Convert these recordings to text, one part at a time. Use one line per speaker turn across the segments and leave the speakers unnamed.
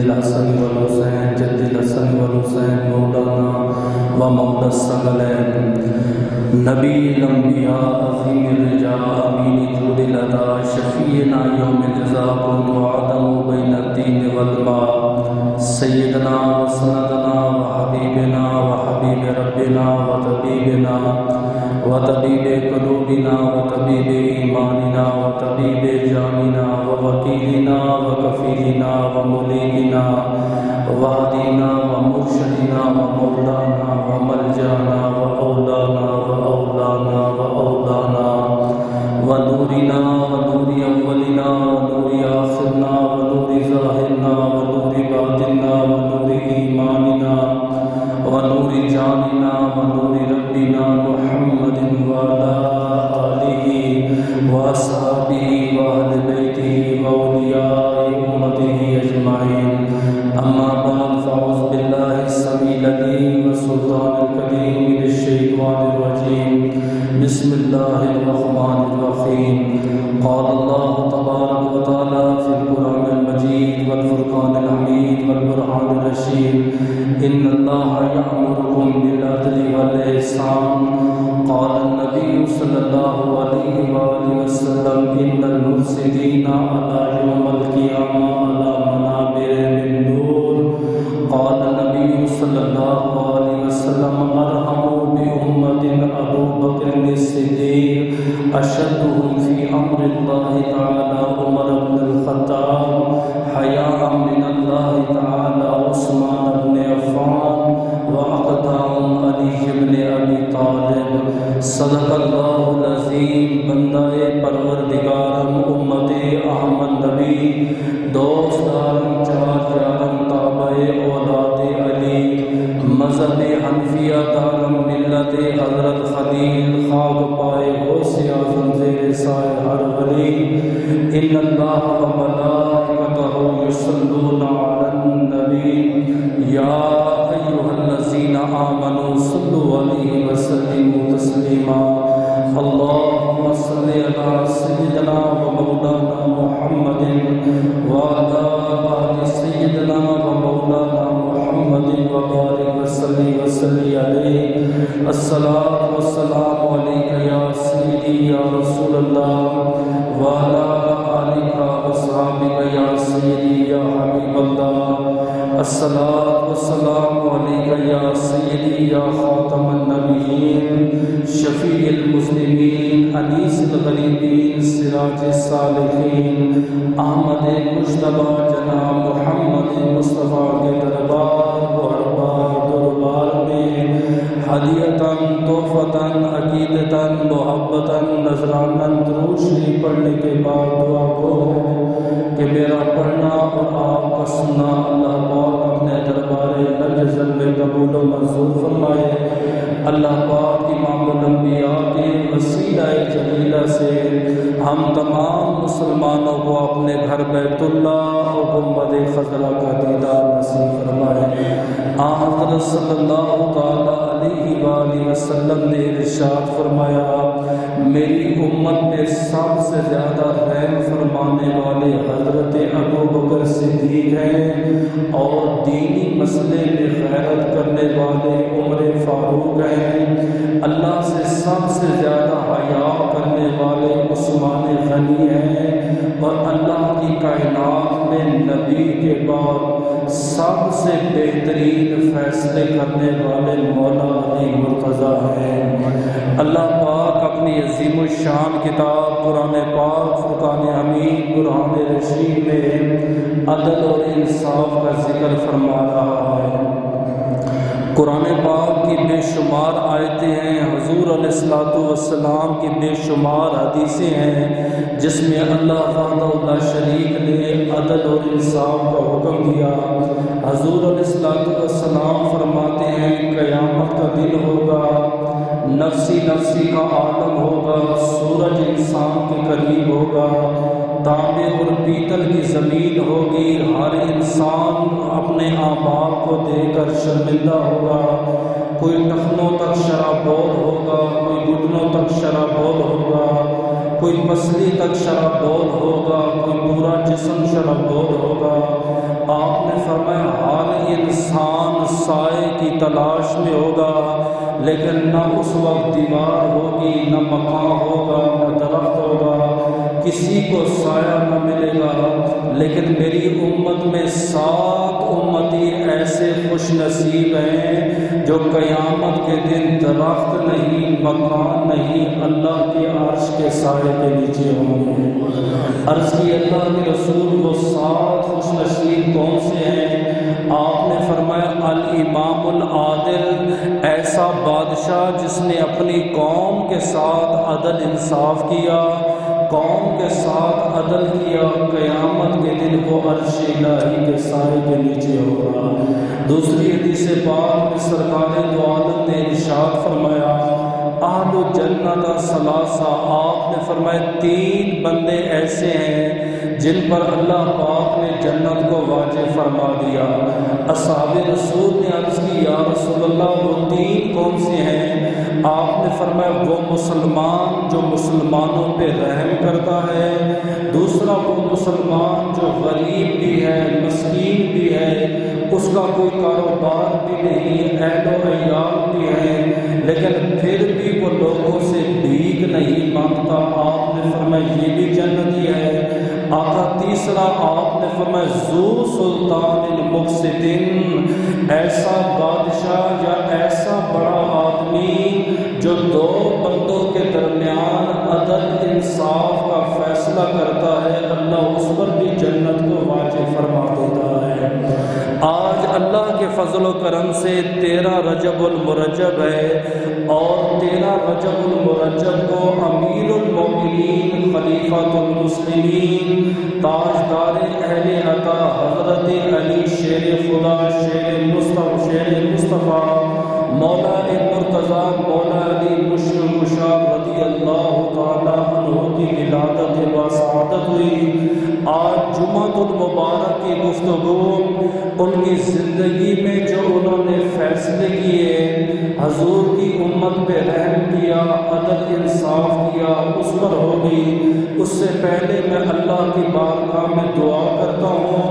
الحسن والحسین جد الحسن والحسین مولانا و مولا الثقلین نبی الانبیاء عظیم الرجاء امین جود العطا شفیعنا یوم الجزاء کن وعدم بین الدین والماء سیدنا و سندنا و حبیبنا و حبیب ربنا و طبیب قلوبنا و طبیب ایماننا و طبیب جاننا و وکیلنا و کفیلنا و مولینا و هدینا و مرشدنا و مولانا و ملجانا و اولانا و اولانا و اولانا و نورنا و نور اولنا و نور آخرنا و نور ظاہرنا و نور باطننا و نور ایماننا و نور جاننا و نور ربنا محمد وعلى آلہ و اصحابہ و اہل بیتہ و اولیاء امتہ اجمعین اما بعد فاعوذ باللہ السمیع العلیم والسلطان القدیم من الشیطان الرجیم بسم اللہ الرحمن الرحیم قال اللہ تبارک و تعالی فی القرآن المجید والفرقان الحمید والبرہان الرشید ان اللہ یأمرکم بالعدل والإحسان قال النبی صلی اللہ علیہ وآلہ وسلم ان المفسدین علی یوم القیامہ علی منابر من نور قال النبی صلی اللہ علیہ وسلم ارحم بأمة ابو بکر الصدیق اشدهم فی امر اللہ تعالی عمر بن الخطاب حیاء من اللہ تعالی عثمان بن عفان واقدام علی بن ابی طالب صدق اللہ العظیم بندہ پروردگارم امت احمد نبی دوستارم چار یارم تابع اولاد علی مذہب حنفیہ دارم ملت حضرت خلیل خاک پائے غوث اعظم زیر سائے ہر ولی ان اللہ و ملائکتہ یصلون علی النبی یا ایھا الذین آمنوا صلوا علیہ وسلموا تسلیما اللہم صل علی سیدنا و مولانا محمد وعلی آل سیدنا و مولانا محمد وبارک وسلم علیہ الصلاۃ والسلام علیک یا سیدی یا رسول اللہ وعلی آلک واصحابک یا سیدی یا حبیب اللہ الصلاۃ والسلام علیک یا سیدی یا خاتم النبیین شفیع المسلمین انیس الغریبین سراج الصالحین احمد مجتبی جناب محمد مصطفیٰ کے دربار و دربار میں ہدیتاً تحفتاً عقیدتاً محبتاً نذراناً درود شریف پڑھنے کے بعد دعا گو ہے کہ میرا پڑھنا اور آپ کا سننا اللہ پاک اپنے دربار لجزل میں قبول و منظور فرمائے۔ اللہ پاک امام الانبیاء کے وسیلہ جلیلہ سے ہم تمام مسلمانوں کو اپنے گھر بیت اللہ و گنبد خضرا کا دیدار نصیب فرمائے۔ حضرت صلی اللہ تعالی علیہ وآلہ وسلم نے ارشاد فرمایا میری امت میں سب سے زیادہ رحم فرمانے والے حضرت ابو بکر صدیق ہیں اور دینی مسئلے میں غیرت کرنے والے عمر فاروق ہیں۔ اللہ سے سب سے زیادہ حیا کرنے والے عثمان غنی ہیں اور اللہ کی کائنات میں نبی کے بعد سب سے بہترین فیصلے کرنے والے مولا علی مرتضیٰ ہیں۔ اللہ پاک اپنی عظیم الشان کتاب قرآن پاک فرقان حمید برہان رشید میں عدل اور انصاف کا ذکر فرما رہا ہے۔ قرآن پاک کی بے شمار آیتیں ہیں، حضور علیہ السلام کی بے شمار حدیثیں ہیں جس میں اللہ وحدہ لا شریک نے عدل اور انصاف کا حکم دیا۔ حضور علیہ السلام فرماتے ہیں قیامت کا دن ہوگا، نفسی نفسی کا عالم ہوگا، سورج انسان کے قریب ہوگا، تانبے اور پیتل کی زمین ہوگی، ہر انسان اپنے اعمال کو دیکھ کر شرمندہ ہوگا، کوئی ٹخنوں تک شرابور ہوگا، کوئی گھٹنوں تک شرابور ہوگا، کوئی پسلی تک شرابور ہوگا، کوئی پورا جسم شرابور ہوگا، آپ نے فرمایا ہر انسان سائے کی تلاش میں ہوگا، لیکن نہ اس وقت دیوار ہوگی، نہ مکان ہوگا، نہ درخت ہوگا، کسی کو سایہ نہ ملے گا۔ لیکن میری امت میں 7 امتی ایسے خوش نصیب ہیں جو قیامت کے دن درخت نہیں، مکان نہیں، اللہ کے عرش کے سائے کے نیچے ہوں گے۔ عرض کی اللہ کے رسول وہ 7 خوش نصیب کون سے ہیں؟ آپ نے فرمایا الامام العادل، ایسا بادشاہ جس نے اپنی قوم کے ساتھ عدل انصاف کیا، قوم کے ساتھ عدل کیا، قیامت کے دن وہ عرش الہی کے سائے کے نیچے ہوگا۔ دوسری حدیث پاک میں سرکار دو عالم نے ارشاد فرمایا اہل جنت ثلاثہ، آپ نے فرمایا 3 بندے ایسے ہیں جن پر اللہ پاک نے جنت کو واجب فرما دیا۔ اصحاب رسول نے عرض کی یا رسول اللہ وہ 3 کون سے ہیں؟ آپ نے فرمایا وہ مسلمان جو مسلمانوں پہ رحم کرتا ہے، دوسرا وہ مسلمان جو غریب بھی ہے، مسکین بھی ہے، اس کا کوئی کاروبار بھی نہیں، اہل و عیال بھی ہے، لیکن پھر بھی وہ لوگوں سے بھیک نہیں مانگتا۔ آپ نے فرمایا یہ بھی جنتی ہے۔ آقا تیسرا آپ نے فرمایا ذو سلطان المقسطن، ایسا بادشاہ یا ایسا بڑا آدمی جو 2 بندوں کے درمیان عدل انصاف کا فیصلہ کرتا ہے، اللہ اس پر بھی جنت کو واجب فرما دیتا ہے۔ آج اللہ کے فضل و کرم سے 13 رجب المرجب ہے، اور 13 رجب المرجب کو امیر المومنین خلیفۃ المسلمین تاجدار اہل عطا حضرت علی شیر خدا شیر مصطفیٰ مولا مرتضیٰ مولا علی مشکل کشا رضی اللہ تعالیٰ عنہ کی ولادت و سعادت ہوئی۔ آج جمعۃ المبارک کی گفتگو ان کی زندگی میں جو انہوں نے فیصلے کیے، حضور کی امت پہ رحم کیا، عدل انصاف کیا، اس پر ہوگی۔ اس سے پہلے میں اللہ کی بارگاہ میں دعا کرتا ہوں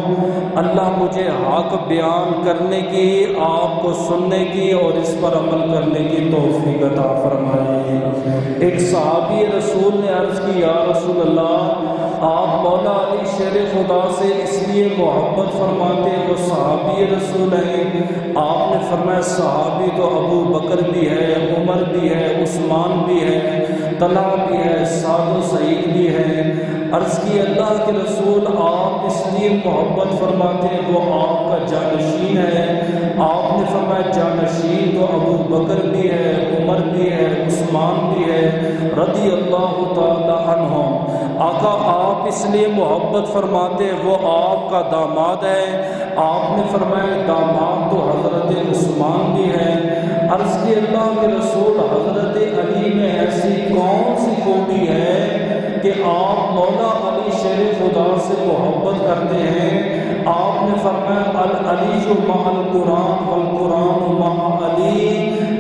اللہ مجھے حق بیان کرنے کی، آپ کو سننے کی اور اس پر عمل کرنے کی توفیق عطا فرمائے۔ ایک صحابی رسول نے عرض کی یا رسول اللہ آپ مولا علی شیر خدا سے اس لیے محبت فرماتے وہ صحابی رسول ہیں؟ آپ نے فرمایا صحابی تو ابو بکر بھی ہے، عمر بھی ہے، عثمان بھی ہے، طلحہ بھی ہے، سعد و سعید بھی ہے۔ عرض کی اللہ کے رسول آپ اس لیے محبت فرماتے وہ آپ کا جانشین ہے؟ آپ نے فرمایا جانشین تو ابو بکر بھی ہے، عمر بھی ہے، عثمان بھی ہے رضی اللہ تعالی عنہم۔ آقا آپ اس لیے محبت فرماتے وہ آپ کا داماد ہے؟ آپ نے فرمایا داماد تو حضرت عثمان بھی ہے۔ عرض کی اللہ کے رسول حضرت علی میں ایسی کون سی خوبی ہے کہ آپ مولا علی شیر خدا سے محبت کرتے ہیں؟ آپ نے فرمایا العلی مع القرآن والقرآن مع علی،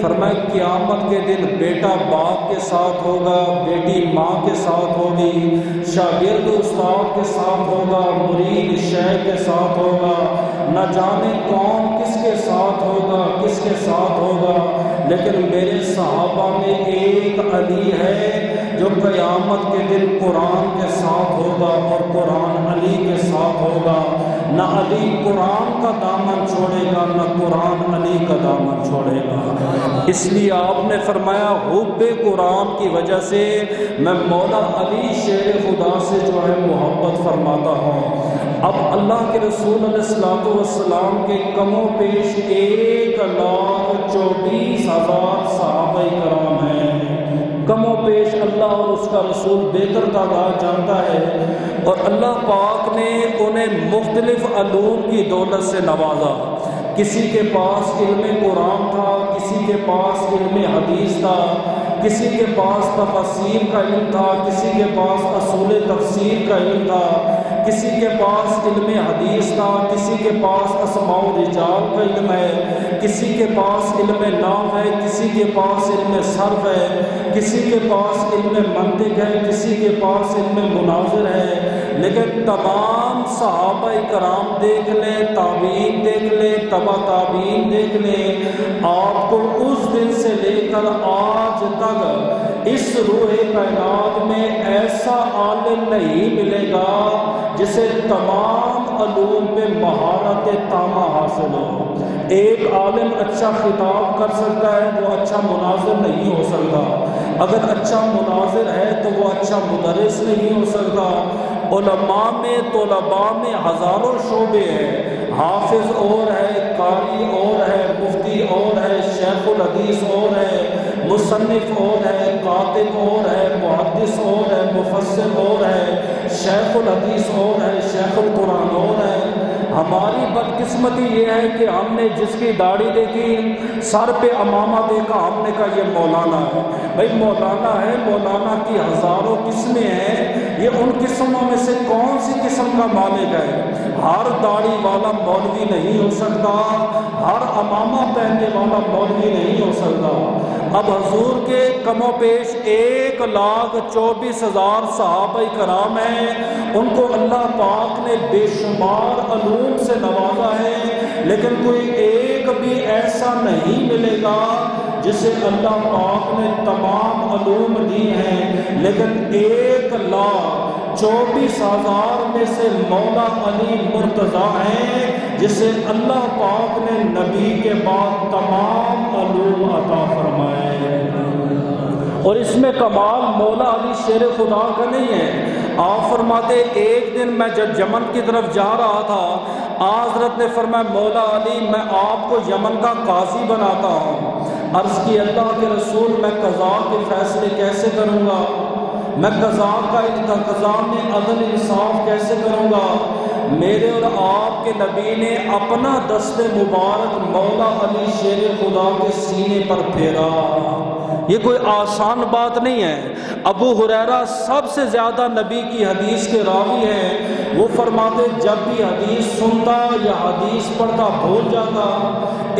فرمایا قیامت کے دن بیٹا باپ کے ساتھ ہوگا، بیٹی ماں کے ساتھ ہوگی، شاگرد استاد کے ساتھ ہوگا، مرید شیخ کے ساتھ ہوگا، نہ جانے کون کس کے ساتھ ہوگا، کس کے ساتھ ہوگا، لیکن میرے صحابہ میں ایک علی ہے جو قیامت کے دن قرآن کے ساتھ ہوگا اور قرآن علی کے ساتھ ہوگا۔ نہ علی قرآن کا دامن چھوڑے گا، نہ قرآن علی کا دامن چھوڑے گا۔ اس لیے آپ نے فرمایا حب قرآن کی وجہ سے میں مولا علی شیر خدا سے جو ہے محبت فرماتا ہوں۔ اب اللہ کے رسول علیہ الصلوۃ والسلام کے کم و بیش 1,24,000 صحابہ کرام ہیں، کم و بیش اللہ اور اس کا رسول بہتر تعداد جانتا ہے، اور اللہ پاک نے انہیں مختلف علوم کی دولت سے نوازا۔ کسی کے پاس علم قرآن تھا، کسی کے پاس علم حدیث تھا، کسی کے پاس تفسیر کا علم تھا، کسی کے پاس اصول تفسیر کا علم تھا، کسی کے پاس علم حدیث تھا، کسی کے پاس اسماء و رجال کا علم ہے، کسی کے پاس علم نحو ہے، کسی کے پاس علم صرف ہے، کسی کے پاس علم منطق ہے، کسی کے پاس علم مناظر ہے، لیکن تمام صحابہ کرام دیکھ لیں، تابعین دیکھ لیں، تبع تابعین دیکھ لیں، آپ کو اس دن سے لے کر آج تک اس روح کائنات میں ایسا عالم نہیں ملے گا جسے تمام علوم پہ مہارت تامہ حاصل ہو۔ ایک عالم اچھا خطاب کر سکتا ہے، وہ اچھا مناظر نہیں ہو سکتا۔ اگر اچھا مناظر ہے تو وہ اچھا مدرس نہیں ہو سکتا۔ علماء میں طلباء میں ہزاروں شعبے ہیں، حافظ اور ہے، قاری اور ہے، مفتی اور ہے، شیخ الحدیث اور ہے، مصنف اور ہے، کاتب اور ہے، محدث اور ہے، مفسر اور ہے، شیخ الحدیث اور ہے، شیخ القرآن اور ہے۔ ہماری بدقسمتی یہ ہے کہ ہم نے جس کی داڑھی دیکھی، سر پہ امامہ دیکھا، ہم نے کہا یہ مولانا ہے۔ بھائی مولانا ہے، مولانا کی ہزاروں قسمیں ہیں، یہ ان قسموں میں سے کون سی قسم کا مالک ہے؟ ہر داڑھی والا مولوی نہیں ہو سکتا، ہر امامہ پہننے والا مولوی نہیں ہو سکتا۔ اب حضور کے کم و بیش 1,24,000 صحابہ کرام ہیں، ان کو اللہ پاک نے بے شمار علوم سے نوازا ہے، لیکن کوئی ایک بھی ایسا نہیں ملے گا جسے اللہ پاک نے تمام علوم دی ہیں، لیکن 1,24,000 میں سے مولا علی مرتضیٰ ہیں جسے اللہ پاک نے نبی کے بعد تمام علوم عطا فرمائے ہیں۔ اور اس میں کمال مولا علی شیر خدا کا نہیں ہے۔ آپ فرماتے ایک دن میں جب یمن کی طرف جا رہا تھا، حضرت نے فرمایا مولا علی میں آپ کو یمن کا قاضی بناتا ہوں۔ عرض کی اللہ کے رسول میں قضاء کے فیصلے کیسے کروں گا؟ میں قضاء میں عدل انصاف کیسے کروں گا؟ میرے اور آپ کے نبی نے اپنا دست مبارک مولا علی شیر خدا کے سینے پر پھیرا۔ یہ کوئی آسان بات نہیں ہے۔ ابو ہریرہ سب سے زیادہ نبی کی حدیث کے راوی ہیں، وہ فرماتے جب بھی حدیث سنتا یا حدیث پڑھتا بھول جاتا۔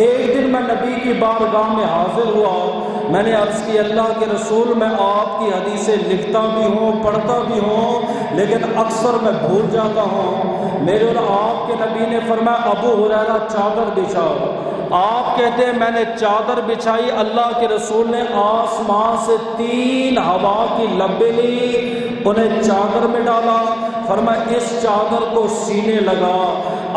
ایک دن میں نبی کی بارگاہ میں حاضر ہوا، میں نے عرض کی اللہ کے رسول میں آپ کی حدیثیں لکھتا بھی ہوں پڑھتا بھی ہوں، لیکن اکثر میں بھول جاتا ہوں۔ میرے اور آپ کے نبی نے فرمایا ابو ہریرہ چادر بچھاؤ۔ آپ کہتے ہیں میں نے چادر بچھائی، اللہ کے رسول نے آسمان سے 3 ہوا کی لبیں لی، انہیں چادر میں ڈالا، فرمایا اس چادر کو سینے لگا۔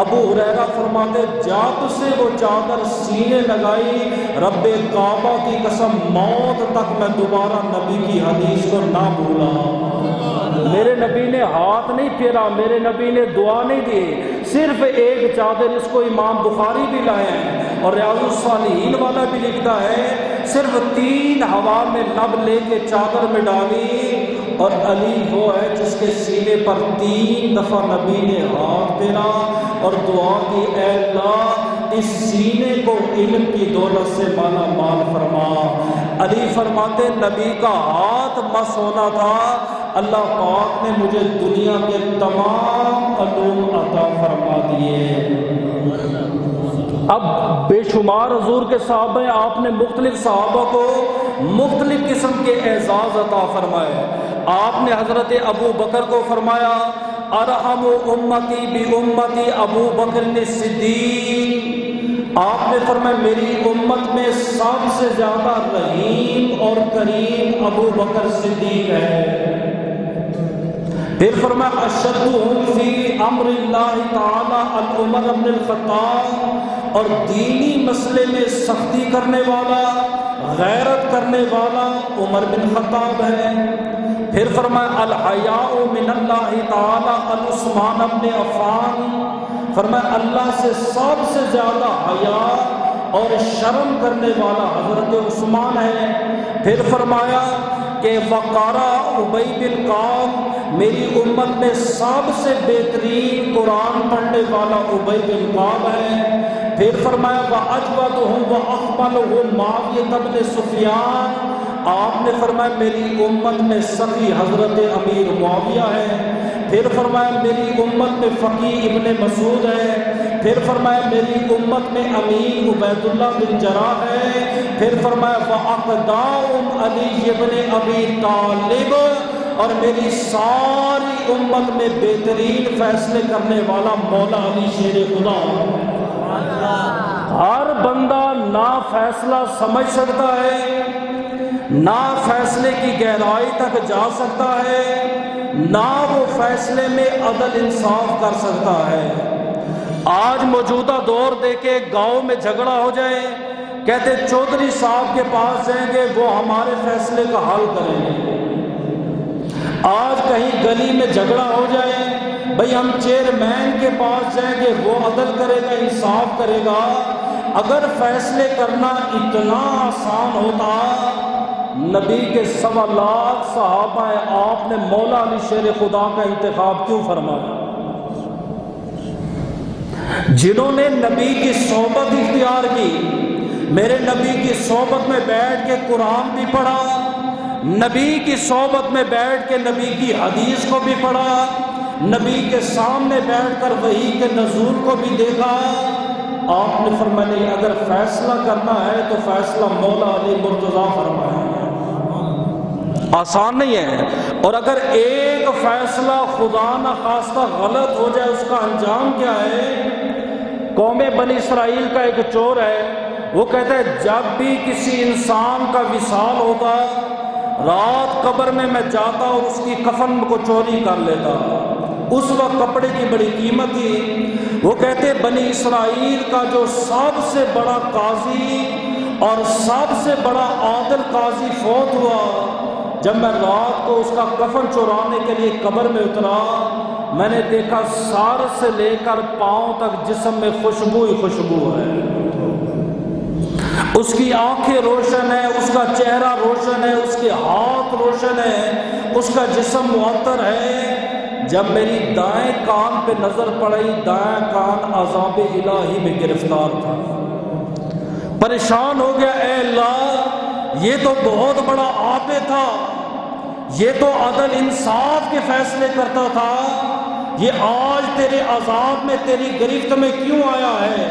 ابو ہریرہ فرماتے جب سے وہ چادر سینے لگائی، رب کعبہ کی قسم موت تک میں دوبارہ نبی کی حدیث کو نہ بھولا۔ میرے نبی نے ہاتھ نہیں پھیرا، میرے نبی نے دعا نہیں دی، صرف ایک چادر، اس کو امام بخاری بھی لائے ہیں اور ریاض الصالحین والا بھی لکھتا ہے، صرف 3 ہوا میں لب لے کے چادر میں ڈالی، اور علی وہ ہے جس کے سینے پر 3 دفعہ نبی نے ہاتھ پھیرا اور دعا کی اے اللہ اس سینے کو علم کی دولت سے مالا مال فرما۔ علی فرماتے نبی کا ہاتھ مس ہونا تھا، اللہ پاک نے مجھے دنیا کے تمام علوم عطا فرما دیے۔ اب بے شمار حضور کے صحابہ ہیں، آپ نے مختلف صحابہ کو مختلف قسم کے اعزاز عطا فرمائے۔ آپ نے حضرت ابو بکر کو فرمایا ارحم امتی بی امتی ابو بکر صدیق۔ آپ نے فرمایا میری امت میں سب سے زیادہ رحیم اور کریم ابو بکر صدیق ہے۔ پھر فرمایا اشدہم فی امر اللہ تعالی عمر بن الخطاب، اور دینی مسئلے میں سختی کرنے والا غیرت کرنے والا عمر بن خطاب ہے۔ پھر فرمایا الحیاء من اللہ تعالی عثمان بن عفان، فرمایا اللہ سے سب سے زیادہ حیا اور شرم کرنے والا حضرت عثمان ہے۔ پھر فرمایا کہ وقارا ابی بن کعب، میری امت میں سب سے بہترین قرآن پڑھنے والا ابی بن کعب ہے۔ پھر فرمایا وَأَجْوَدُهُمْ وَأَخْمَلُهُمْ مُعَاوِيَةَ بْنِ سُفْيَانَ، آپ نے فرمایا میری امت میں سخی حضرت امیر معاویہ ہے، پھر فرمایا میری امت میں فقی ابن مسعود ہے، پھر فرمایا میری امت میں امین عبید اللہ بن جراح ہے، پھر فرمایا وَأَقْدَاءُ علی ابن ابی طالب، اور میری ساری امت میں بہترین فیصلے کرنے والا مولا علی شیر خدا۔ ہر بندہ نہ فیصلہ سمجھ سکتا ہے، نہ فیصلے کی گہرائی تک جا سکتا ہے، نہ وہ فیصلے میں عدل انصاف کر سکتا ہے۔ آج موجودہ دور دیکھے گاؤں میں جھگڑا ہو جائے، کہتے چودھری صاحب کے پاس جائیں گے وہ ہمارے فیصلے کا حل کریں گے۔ آج کہیں گلی میں جھگڑا ہو جائے، بھئی ہم چیئرمین کے پاس جائیں گے وہ عدل کرے گا، انصاف کرے گا۔ اگر فیصلے کرنا اتنا آسان ہوتا، نبی کے 1.25 لاکھ صحابہ ہیں، آپ نے مولا علی شیر خدا کا انتخاب کیوں فرمایا؟ جنہوں نے نبی کی صحبت اختیار کی، میرے نبی کی صحبت میں بیٹھ کے قرآن بھی پڑھا، نبی کی صحبت میں بیٹھ کے نبی کی حدیث کو بھی پڑھا، نبی کے سامنے بیٹھ کر وحی کے نزول کو بھی دیکھا، آپ نے فرمایا اگر فیصلہ کرنا ہے تو فیصلہ مولا علی مرتضیٰ فرمائے۔ آسان نہیں ہے، اور اگر ایک فیصلہ خدا نہ خواستہ غلط ہو جائے اس کا انجام کیا ہے؟ قوم بنی اسرائیل کا ایک چور ہے، وہ کہتا ہے جب بھی کسی انسان کا وصال ہوتا رات قبر میں جاتا اور اس کی کفن کو چوری کر لیتا۔ اس وقت کپڑے کی بڑی قیمت تھی۔ وہ کہتے بنی اسرائیل کا جو سب سے بڑا قاضی اور سب سے بڑا عادل قاضی فوت ہوا، جب میں رات کو اس کا کفن چورانے کے لیے قبر میں اترا، میں نے دیکھا سر سے لے کر پاؤں تک جسم میں خوشبو ہی خوشبو ہے۔ اس کی آنکھیں روشن ہیں، اس کا چہرہ روشن ہے، اس کے ہاتھ روشن ہے، اس کا جسم معطر ہے۔ جب میری دائیں کان پہ نظر پڑی، دائیں کان عذاب الہی میں گرفتار تھا۔ پریشان ہو گیا، اے اللہ یہ تو بہت بڑا عابد تھا، یہ تو عدل انصاف کے فیصلے کرتا تھا، یہ آج تیرے عذاب میں تیری گرفت میں کیوں آیا ہے؟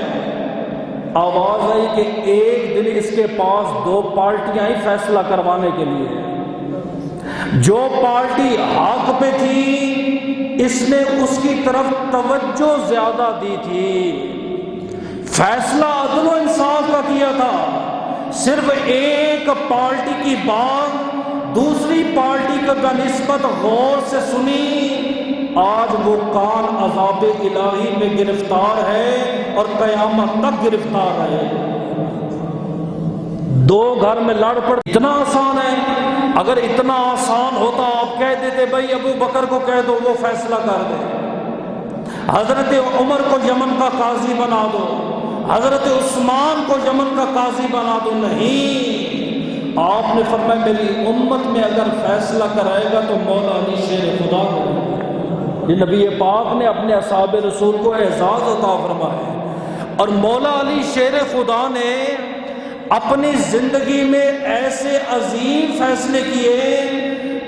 آواز آئی کہ ایک دن اس کے پاس 2 پارٹیاں آئی فیصلہ کروانے کے لیے۔ جو پارٹی حق پہ تھی اس نے اس کی طرف توجہ زیادہ دی تھی، فیصلہ عدل و انصاف کا کیا تھا، صرف ایک پارٹی کی بات دوسری پارٹی کا بنسبت غور سے سنی، آج وہ کان عذاب الہی میں گرفتار ہے اور قیامت تک گرفتار ہے۔ 2 گھر میں لڑ پڑ، اتنا آسان ہے؟ اگر اتنا آسان ہوتا آپ کہہ دیتے بھائی ابو بکر کو کہہ دو وہ فیصلہ کر دے، حضرت عمر کو یمن کا قاضی بنا دو، حضرت عثمان کو یمن کا قاضی بنا دو۔ نہیں، آپ نے فرمایا میری امت میں اگر فیصلہ کرائے گا تو مولا علی شیر خدا کو۔ یہ نبی پاک نے اپنے اصحاب رسول کو اعزاز عطا فرمایا، اور مولا علی شیر خدا نے اپنی زندگی میں ایسے عظیم فیصلے کیے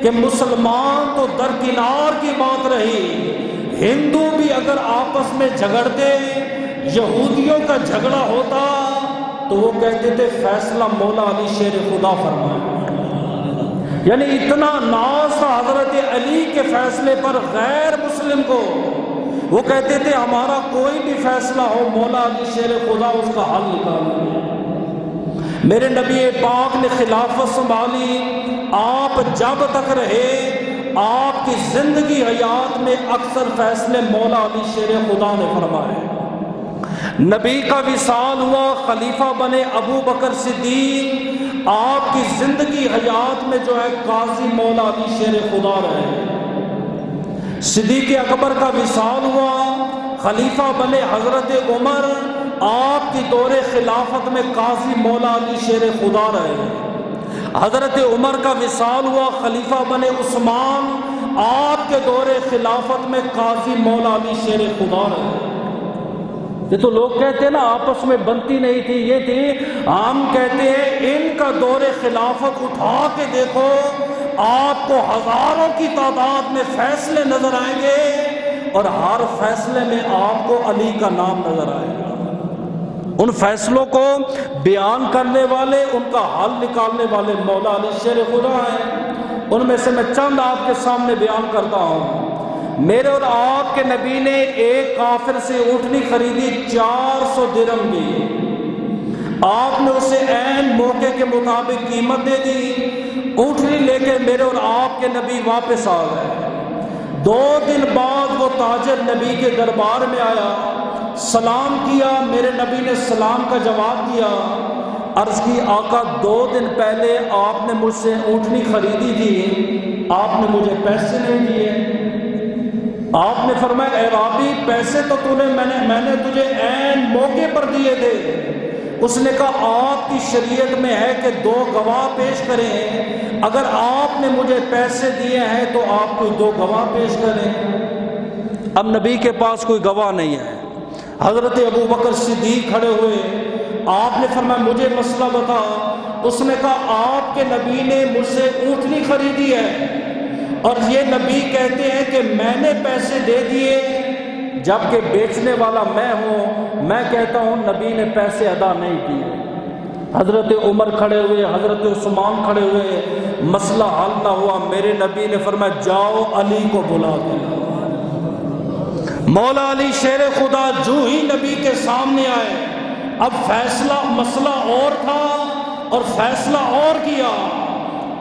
کہ مسلمان تو درکنار کی بات رہی، ہندو بھی اگر آپس میں جھگڑتے، یہودیوں کا جھگڑا ہوتا تو وہ کہتے تھے فیصلہ مولا علی شیر خدا فرمائے۔ یعنی اتنا ناز تھا حضرت علی کے فیصلے پر غیر مسلم کو، وہ کہتے تھے ہمارا کوئی بھی فیصلہ ہو مولا علی شیر خدا اس کا حل نکالیں گے۔ میرے نبی پاک نے خلافت سنبھالی، آپ جب تک رہے آپ کی زندگی حیات میں اکثر فیصلے مولا علی شیر خدا نے فرمائے۔ نبی کا وصال ہوا، خلیفہ بنے ابو بکر صدیق، آپ کی زندگی حیات میں جو ہے قاضی مولا علی شیر خدا رہے۔ صدیق اکبر کا وصال ہوا، خلیفہ بنے حضرت عمر، آپ کی دور خلافت میں قاضی مولا علی شیر خدا رہے۔ حضرت عمر کا وصال ہوا، خلیفہ بنے عثمان، آپ کے دور خلافت میں قاضی مولا علی شیر خدا رہے۔ یہ تو لوگ کہتے ہیں نا آپس میں بنتی نہیں تھی، یہ تھی. ہم کہتے ہیں ان کا دور خلافت اٹھا کے دیکھو، آپ کو ہزاروں کی تعداد میں فیصلے نظر آئیں گے اور ہر فیصلے میں آپ کو علی کا نام نظر آئے گا. ان فیصلوں کو بیان کرنے والے، ان کا حل نکالنے والے مولا علی شیر خدا ہیں. ان میں سے میں چند آپ کے سامنے بیان کرتا ہوں. میرے اور آپ کے نبی نے ایک کافر سے اونٹنی خریدی 400 درہم کی. آپ نے اسے عین موقع کے مطابق قیمت دے دی. اونٹنی لے کے میرے اور آپ کے نبی واپس آ گئے. 2 دن بعد وہ تاجر نبی کے دربار میں آیا، سلام کیا. میرے نبی نے سلام کا جواب دیا. عرض کی آقا 2 دن پہلے آپ نے مجھ سے اونٹنی خریدی تھی، آپ نے مجھے پیسے نہیں دیے. آپ نے فرمایا اے رابی پیسے تو میں نے تجھے عین موقع پر دیے تھے. اس نے کہا آپ کی شریعت میں ہے کہ 2 گواہ پیش کریں، اگر آپ نے مجھے پیسے دیے ہیں تو آپ کوئی 2 گواہ پیش کریں. اب نبی کے پاس کوئی گواہ نہیں ہے. حضرت ابو بکر صدیق کھڑے ہوئے. آپ نے فرمایا مجھے مسئلہ بتا. اس نے کہا آپ کے نبی نے مجھ سے اونٹنی خریدی ہے اور یہ نبی کہتے ہیں کہ میں نے پیسے دے دیے جبکہ بیچنے والا میں ہوں. میں کہتا ہوں نبی نے پیسے ادا نہیں کیے. حضرت عمر کھڑے ہوئے، حضرت عثمان کھڑے ہوئے. مسئلہ حل نہ ہوا. میرے نبی نے فرمایا جاؤ علی کو بلا دو. مولا علی شیر خدا جو ہی نبی کے سامنے آئے، اب فیصلہ مسئلہ اور تھا اور فیصلہ اور کیا.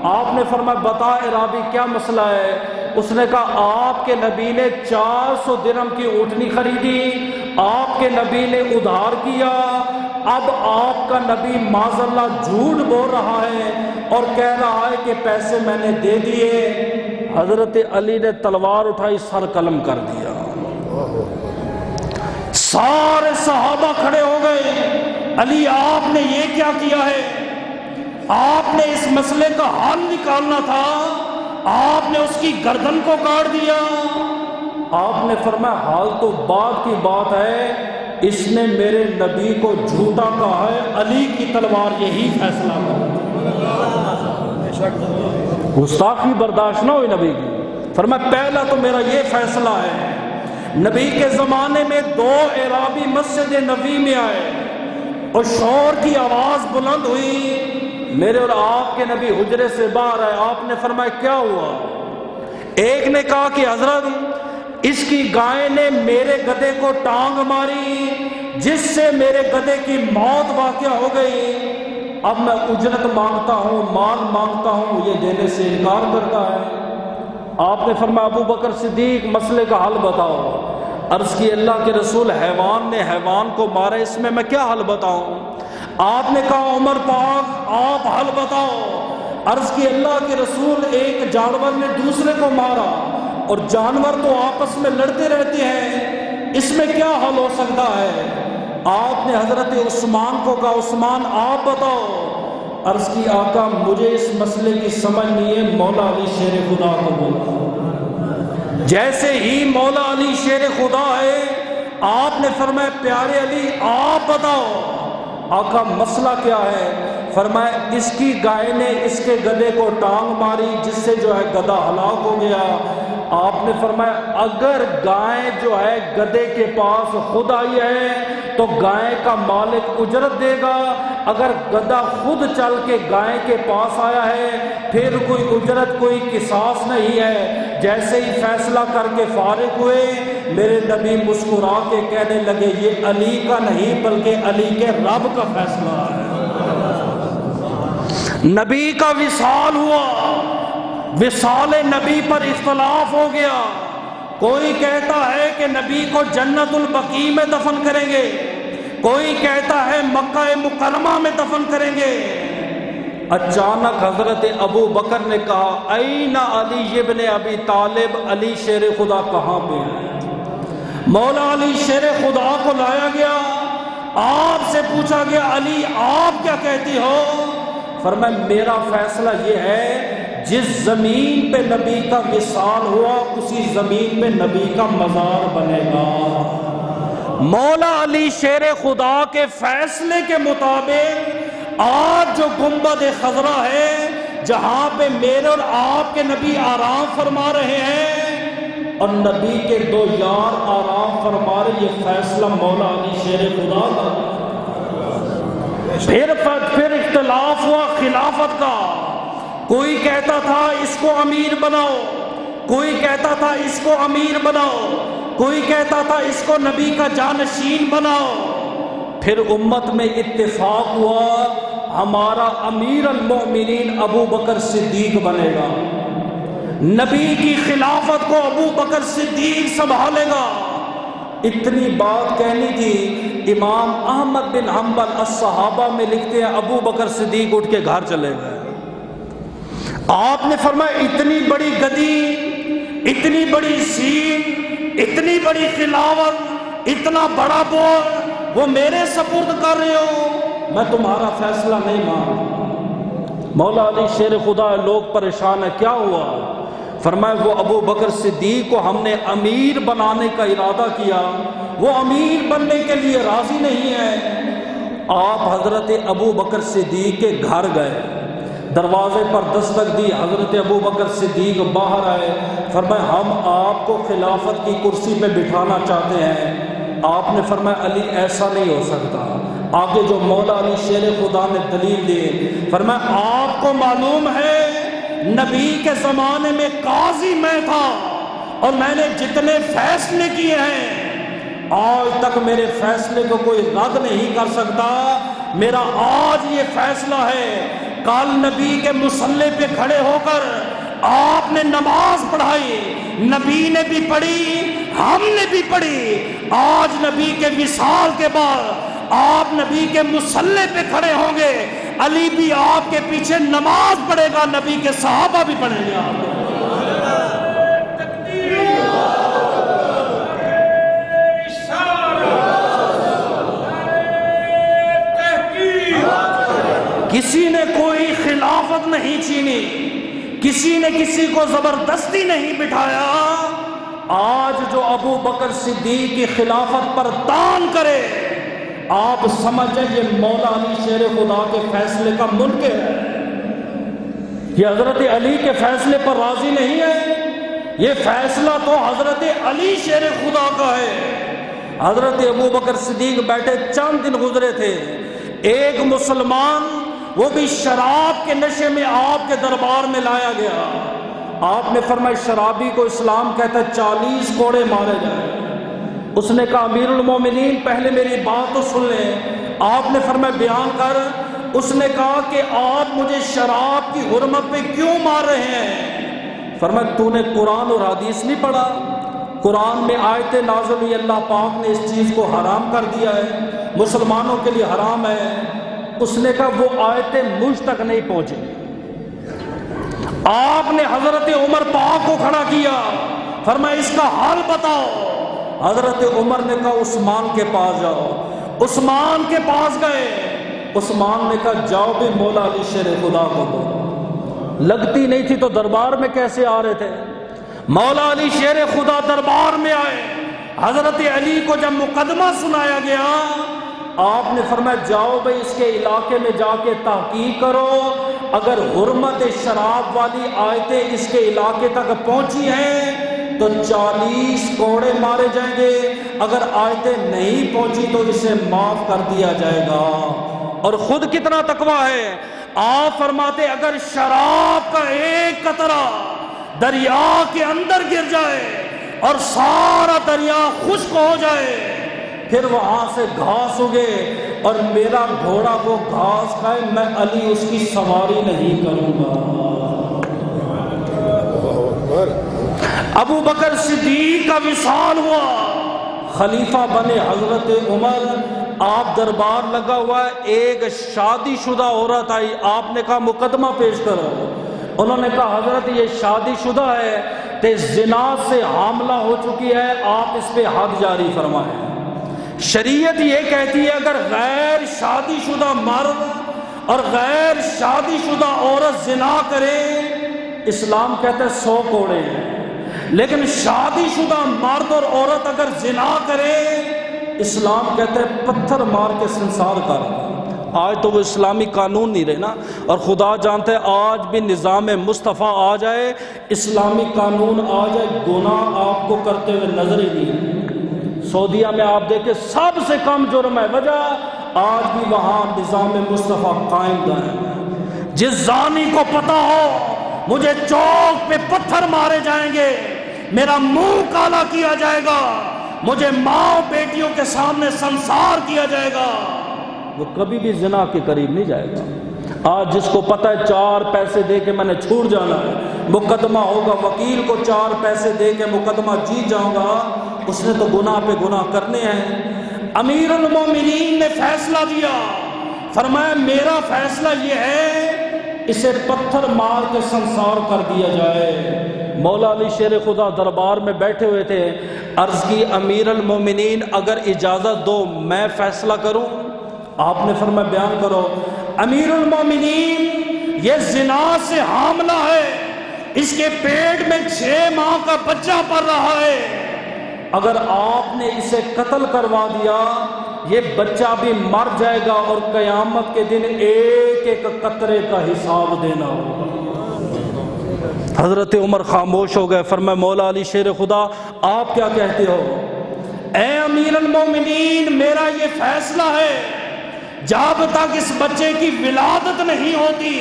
آپ نے فرمایا بتا اے رابی کیا مسئلہ ہے. اس نے کہا آپ کے نبی نے 400 درہم کی اونٹنی خریدی، آپ کے نبی نے ادھار کیا. اب آپ کا نبی معاذ اللہ جھوٹ بول رہا ہے اور کہہ رہا ہے کہ پیسے میں نے دے دیے. حضرت علی نے تلوار اٹھائی، سر قلم کر دیا. سارے صحابہ کھڑے ہو گئے. علی آپ نے یہ کیا کیا ہے؟ آپ نے اس مسئلے کا حل نکالنا تھا، آپ نے اس کی گردن کو کاٹ دیا. آپ نے فرمایا حال تو بعد کی بات ہے، اس نے میرے نبی کو جھوٹا کہا ہے، علی کی تلوار یہی فیصلہ کرے. گستاخی برداشت نہ ہوئی نبی کی. فرمایا پہلا تو میرا یہ فیصلہ ہے. نبی کے زمانے میں 2 اعرابی مسجد نبی میں آئے اور شور کی آواز بلند ہوئی. میرے اور آپ کے نبی حجرے سے باہر آئے. آپ نے فرمایا کیا ہوا؟ ایک نے کہا کہ حضرت اس کی گائے نے میرے گدھے کو ٹانگ ماری جس سے میرے گدھے کی موت واقع ہو گئی. اب میں اجرت مانگتا ہوں، مال مانگتا ہوں، یہ دینے سے انکار کرتا ہے. آپ نے فرمایا ابو بکر صدیق مسئلے کا حل بتاؤ. عرض کی اللہ کے رسول حیوان نے حیوان کو مارا، اس میں میں کیا حل بتاؤں؟ آپ نے کہا عمر پاک آپ حل بتاؤ. عرض کی اللہ کے رسول ایک جانور نے دوسرے کو مارا اور جانور تو آپس میں لڑتے رہتے ہیں، اس میں کیا حل ہو سکتا ہے؟ آپ نے حضرت عثمان کو کہا عثمان آپ بتاؤ. عرض کی آقا مجھے اس مسئلے کی سمجھ نہیں ہے، مولا علی شیر خدا کو بولا. جیسے ہی مولا علی شیر خدا ہے آپ نے فرمایا پیارے علی آپ بتاؤ. آقا مسئلہ کیا ہے؟ فرمایا اس کی گائے نے اس کے گدھے کو ٹانگ ماری جس سے جو ہے گدھا ہلاک ہو گیا. آپ نے فرمایا اگر گائے جو ہے گدھے کے پاس خود آئی ہے تو گائے کا مالک اجرت دے گا، اگر گدھا خود چل کے گائے کے پاس آیا ہے پھر کوئی اجرت کوئی قصاص نہیں ہے. جیسے ہی فیصلہ کر کے فارغ ہوئے میرے نبی مسکرا کے کہنے لگے یہ علی کا نہیں بلکہ علی کے رب کا فیصلہ ہے. نبی کا وصال ہوا، وصال نبی پر اختلاف ہو گیا. کوئی کہتا ہے کہ نبی کو جنت البقیع میں دفن کریں گے، کوئی کہتا ہے مکہ مکرمہ میں دفن کریں گے. اچانک حضرت ابو بکر نے کہا این علی ابن ابی طالب، علی شیر خدا کہاں پہ ہے؟ مولا علی شیر خدا کو لایا گیا، آپ سے پوچھا گیا علی آپ کیا کہتی ہو؟ فرمایا میرا فیصلہ یہ ہے جس زمین پہ نبی کا وصال ہوا اسی زمین پہ نبی کا مزار بنے گا. مولا علی شیر خدا کے فیصلے کے مطابق آج جو گنبد خضرا ہے جہاں پہ میرے اور آپ کے نبی آرام فرما رہے ہیں اور نبی کے دو یار آرام فرما رہے، یہ فیصلہ مولا علی شیر خدا کا۔ پھر اختلاف ہوا خلافت کا، کوئی کہتا تھا اس کو امیر بناؤ، کوئی کہتا تھا اس کو امیر بناؤ، کوئی کہتا تھا اس کو نبی کا جانشین بناؤ۔ پھر امت میں اتفاق ہوا ہمارا امیر المؤمنین ابو بکر صدیق بنے گا، نبی کی خلافت کو ابو بکر صدیق سنبھالے گا۔ اتنی بات کہنی تھی، امام احمد بن حنبل الصحابہ میں لکھتے ہیں ابو بکر صدیق اٹھ کے گھر چلے گئے۔ آپ نے فرمایا اتنی بڑی گدی، اتنی بڑی سین، اتنی بڑی خلافت، اتنا بڑا بول وہ میرے سپرد کر رہے ہو، میں تمہارا فیصلہ نہیں مانتا۔ مولا علی شیر خدا، لوگ پریشان ہیں، کیا ہوا؟ فرمایا وہ ابو بکر صدیق کو ہم نے امیر بنانے کا ارادہ کیا، وہ امیر بننے کے لیے راضی نہیں ہے۔ آپ حضرت ابو بکر صدیق کے گھر گئے، دروازے پر دستک دی، حضرت ابو بکر صدیق باہر آئے، فرمایا ہم آپ کو خلافت کی کرسی پہ بٹھانا چاہتے ہیں۔ آپ نے فرمایا علی ایسا نہیں ہو سکتا۔ آگے جو مولا علی شیر خدا نے دلیل دی، فرمایا آپ کو معلوم ہے نبی کے زمانے میں قاضی میں تھا اور میں نے جتنے فیصلے کیے ہیں آج تک میرے فیصلے کو کوئی رد نہیں کر سکتا۔ میرا آج یہ فیصلہ ہے، کل نبی کے مصلی پہ کھڑے ہو کر آپ نے نماز پڑھائی، نبی نے بھی پڑھی، ہم نے بھی پڑھی، آج نبی کے وصال کے بعد آپ نبی کے مصلی پہ کھڑے ہوں گے، علی بھی آپ کے پیچھے نماز پڑھے گا، نبی کے صحابہ بھی پڑھیں گے۔ آپ کسی نے کوئی خلافت نہیں چھینی، کسی نے کسی کو زبردستی نہیں بٹھایا۔ آج جو ابو بکر صدیق کی خلافت پر دان کرے، آپ سمجھیں یہ مولا علی شیر خدا کے فیصلے کا منکر ہے، یہ حضرت علی کے فیصلے پر راضی نہیں ہے، یہ فیصلہ تو حضرت علی شیر خدا کا ہے۔ حضرت ابو بکر صدیق بیٹھے، چند دن گزرے تھے، ایک مسلمان وہ بھی شراب کے نشے میں آپ کے دربار میں لایا گیا۔ آپ نے فرمایا شرابی کو اسلام کہتا ہے 40 کوڑے مارے جائیں۔ اس نے کہا امیر المومنین پہلے میری بات تو سن لیں۔ آپ نے فرمایا بیان کر۔ اس نے کہا کہ آپ مجھے شراب کی حرمت پہ کیوں مار رہے ہیں؟ فرمایا تو نے قرآن اور حدیث نہیں پڑھا؟ قرآن میں آیت نازل ہوئی، اللہ پاک نے اس چیز کو حرام کر دیا ہے، مسلمانوں کے لیے حرام ہے۔ اس نے کہا وہ آیتیں مجھ تک نہیں پہنچی۔ آپ نے حضرت عمر پاک کو کھڑا کیا، فرمایا اس کا حل بتاؤ۔ حضرت عمر نے کہا عثمان کے پاس جاؤ۔ عثمان کے پاس گئے، عثمان نے کہا جاؤ بھی مولا علی شیر خدا کو دو۔ لگتی نہیں تھی تو دربار میں کیسے آ رہے تھے؟ مولا علی شیر خدا دربار میں آئے۔ حضرت علی کو جب مقدمہ سنایا گیا، آپ نے فرمایا جاؤ بھائی اس کے علاقے میں جا کے تحقیق کرو، اگر حرمت شراب والی آیتیں اس کے علاقے تک پہنچی ہیں تو 40 کوڑے مارے جائیں گے، اگر آیتیں نہیں پہنچی تو اسے معاف کر دیا جائے گا۔ اور خود کتنا تقویٰ ہے، آپ فرماتے اگر شراب کا ایک قطرہ دریا کے اندر گر جائے اور سارا دریا خشک ہو جائے، پھر وہاں سے گھاس اگے اور میرا گھوڑا وہ گھاس کھائے، میں علی اس کی سواری نہیں کروں گا۔ ابو بکر صدیق کا وصال ہوا، خلیفہ بنے حضرت عمر۔ آپ دربار لگا ہوا ہے، ایک شادی شدہ عورت آئی، آپ نے کہا مقدمہ پیش کرو۔ انہوں نے کہا حضرت یہ شادی شدہ ہے، تے زنا سے حاملہ ہو چکی ہے، آپ اس پہ حد جاری فرمائیں۔ شریعت یہ کہتی ہے اگر غیر شادی شدہ مرد اور غیر شادی شدہ عورت زنا کرے، اسلام کہتا ہے 100 کوڑے ہیں، لیکن شادی شدہ مرد اور عورت اگر زنا کرے اسلام کہتا ہے پتھر مار کے سنسار کر۔ آج تو وہ اسلامی قانون نہیں رہے نا، اور خدا جانتا ہے آج بھی نظام مصطفیٰ آ جائے، اسلامی قانون آ جائے، گناہ آپ کو کرتے ہوئے نظر ہی نہیں۔ سعودیہ میں آپ دیکھیں سب سے کم جرم ہے، وجہ آج بھی وہاں نظام مصطفیٰ قائم دائم ہے۔ جس زانی کو پتا ہو مجھے چوک پہ پتھر مارے جائیں گے، میرا منہ کالا کیا جائے گا، مجھے ماں بیٹیوں کے سامنے سنسار کیا جائے گا، وہ کبھی بھی زنا کے قریب نہیں جائے گا۔ آج جس کو پتہ ہے 4 پیسے دے کے میں نے چھوٹ جانا ہے، مقدمہ ہوگا، وکیل کو 4 پیسے دے کے مقدمہ جیت جاؤں گا، اس نے تو گناہ پہ گناہ کرنے ہیں۔ امیر المومنین نے فیصلہ دیا، فرمایا میرا فیصلہ یہ ہے اسے پتھر مار کے سنسار کر دیا جائے۔ مولا علی شیر خدا دربار میں بیٹھے ہوئے تھے، عرض کی امیر المومنین اگر اجازت دو میں فیصلہ کروں؟ آپ نے فرمایا بیان کرو۔ امیر المومنین یہ زنا سے حاملہ ہے، اس کے پیٹ میں 6 ماہ کا بچہ پل رہا ہے، اگر آپ نے اسے قتل کروا دیا یہ بچہ بھی مر جائے گا اور قیامت کے دن ایک ایک قطرے کا حساب دینا ہوگا۔ حضرت عمر خاموش ہو گئے، فرمایا مولا علی شیر خدا آپ کیا کہتے ہو؟ اے امیر المومنین میرا یہ فیصلہ ہے جب تک اس بچے کی ولادت نہیں ہوتی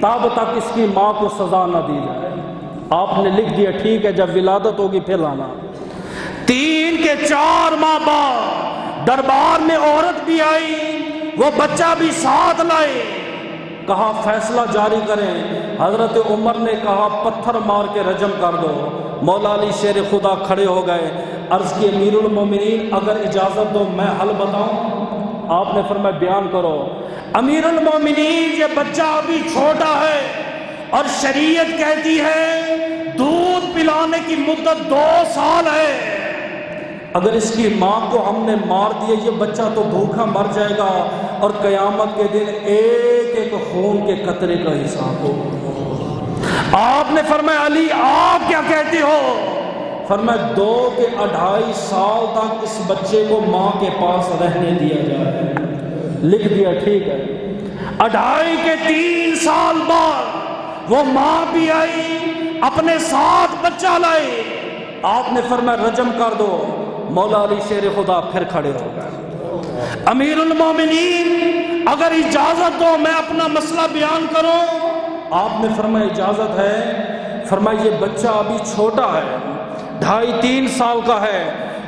تب تک اس کی ماں کو سزا نہ دی جائے۔ آپ نے لکھ دیا ٹھیک ہے، جب ولادت ہوگی پھر لانا۔ 3 کے 4 ماہ بعد دربار میں عورت بھی آئی، وہ بچہ بھی ساتھ لائے، کہا فیصلہ جاری کریں۔ حضرت عمر نے کہا پتھر مار کے رجم کر دو۔ مولا علی شیر خدا کھڑے ہو گئے، عرض کی امیر المومنین اگر اجازت دو میں حل بتاؤں؟ آپ نے فرمایا بیان کرو۔ امیر المومنین یہ بچہ ابھی چھوٹا ہے اور شریعت کہتی ہے دودھ پلانے کی مدت 2 سال ہے، اگر اس کی ماں کو ہم نے مار دیا یہ بچہ تو بھوکا مر جائے گا اور قیامت کے دن ایک ایک خون کے قطرے کا حساب ہوگا۔ آپ نے فرمایا علی آپ کیا کہتے ہو؟ فرمایا 2 کے 2.5 سال تک اس بچے کو ماں کے پاس رہنے دیا جائے۔ لکھ دیا ٹھیک ہے۔ 2.5 کے 3 سال بعد وہ ماں بھی آئی، اپنے ساتھ بچہ لائے۔ آپ نے فرمایا رجم کر دو۔ مولا علی شیر خدا پھر کھڑے ہو گئے۔ امیر المومنین اگر اجازت دو میں اپنا مسئلہ بیان کروں؟ آپ نے فرمایا اجازت ہے۔ فرمایا یہ بچہ ابھی چھوٹا ہے، 2.5-3 سال کا ہے،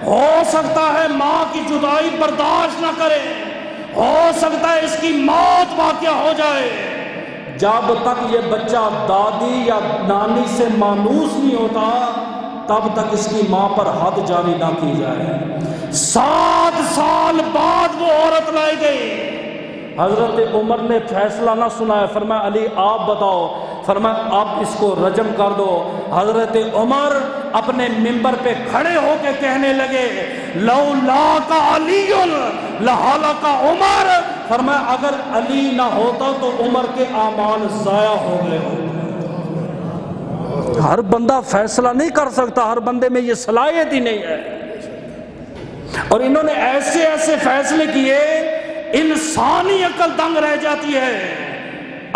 ہو سکتا ہے ماں کی جدائی برداشت نہ کرے، ہو سکتا ہے اس کی موت واقع ہو جائے۔ جب تک یہ بچہ دادی یا نانی سے مانوس نہیں ہوتا تب تک اس کی ماں پر حد جاری نہ کی جائے۔ 7 سال بعد وہ عورت لائی گئی۔ حضرت عمر نے فیصلہ نہ سنایا، فرمایا علی آپ بتاؤ۔ فرمایا اب اس کو رجم کر دو۔ حضرت عمر اپنے منبر پہ کھڑے ہو کے کہنے لگے لولا کا علی لہلک عمر، فرمایا اگر علی نہ ہوتا تو عمر کے اعمال ضائع ہو گئے ہوتے۔ ہر بندہ فیصلہ نہیں کر سکتا، ہر بندے میں یہ صلاحیت ہی نہیں ہے، اور انہوں نے ایسے ایسے فیصلے کیے انسانی عقل دنگ رہ جاتی ہے۔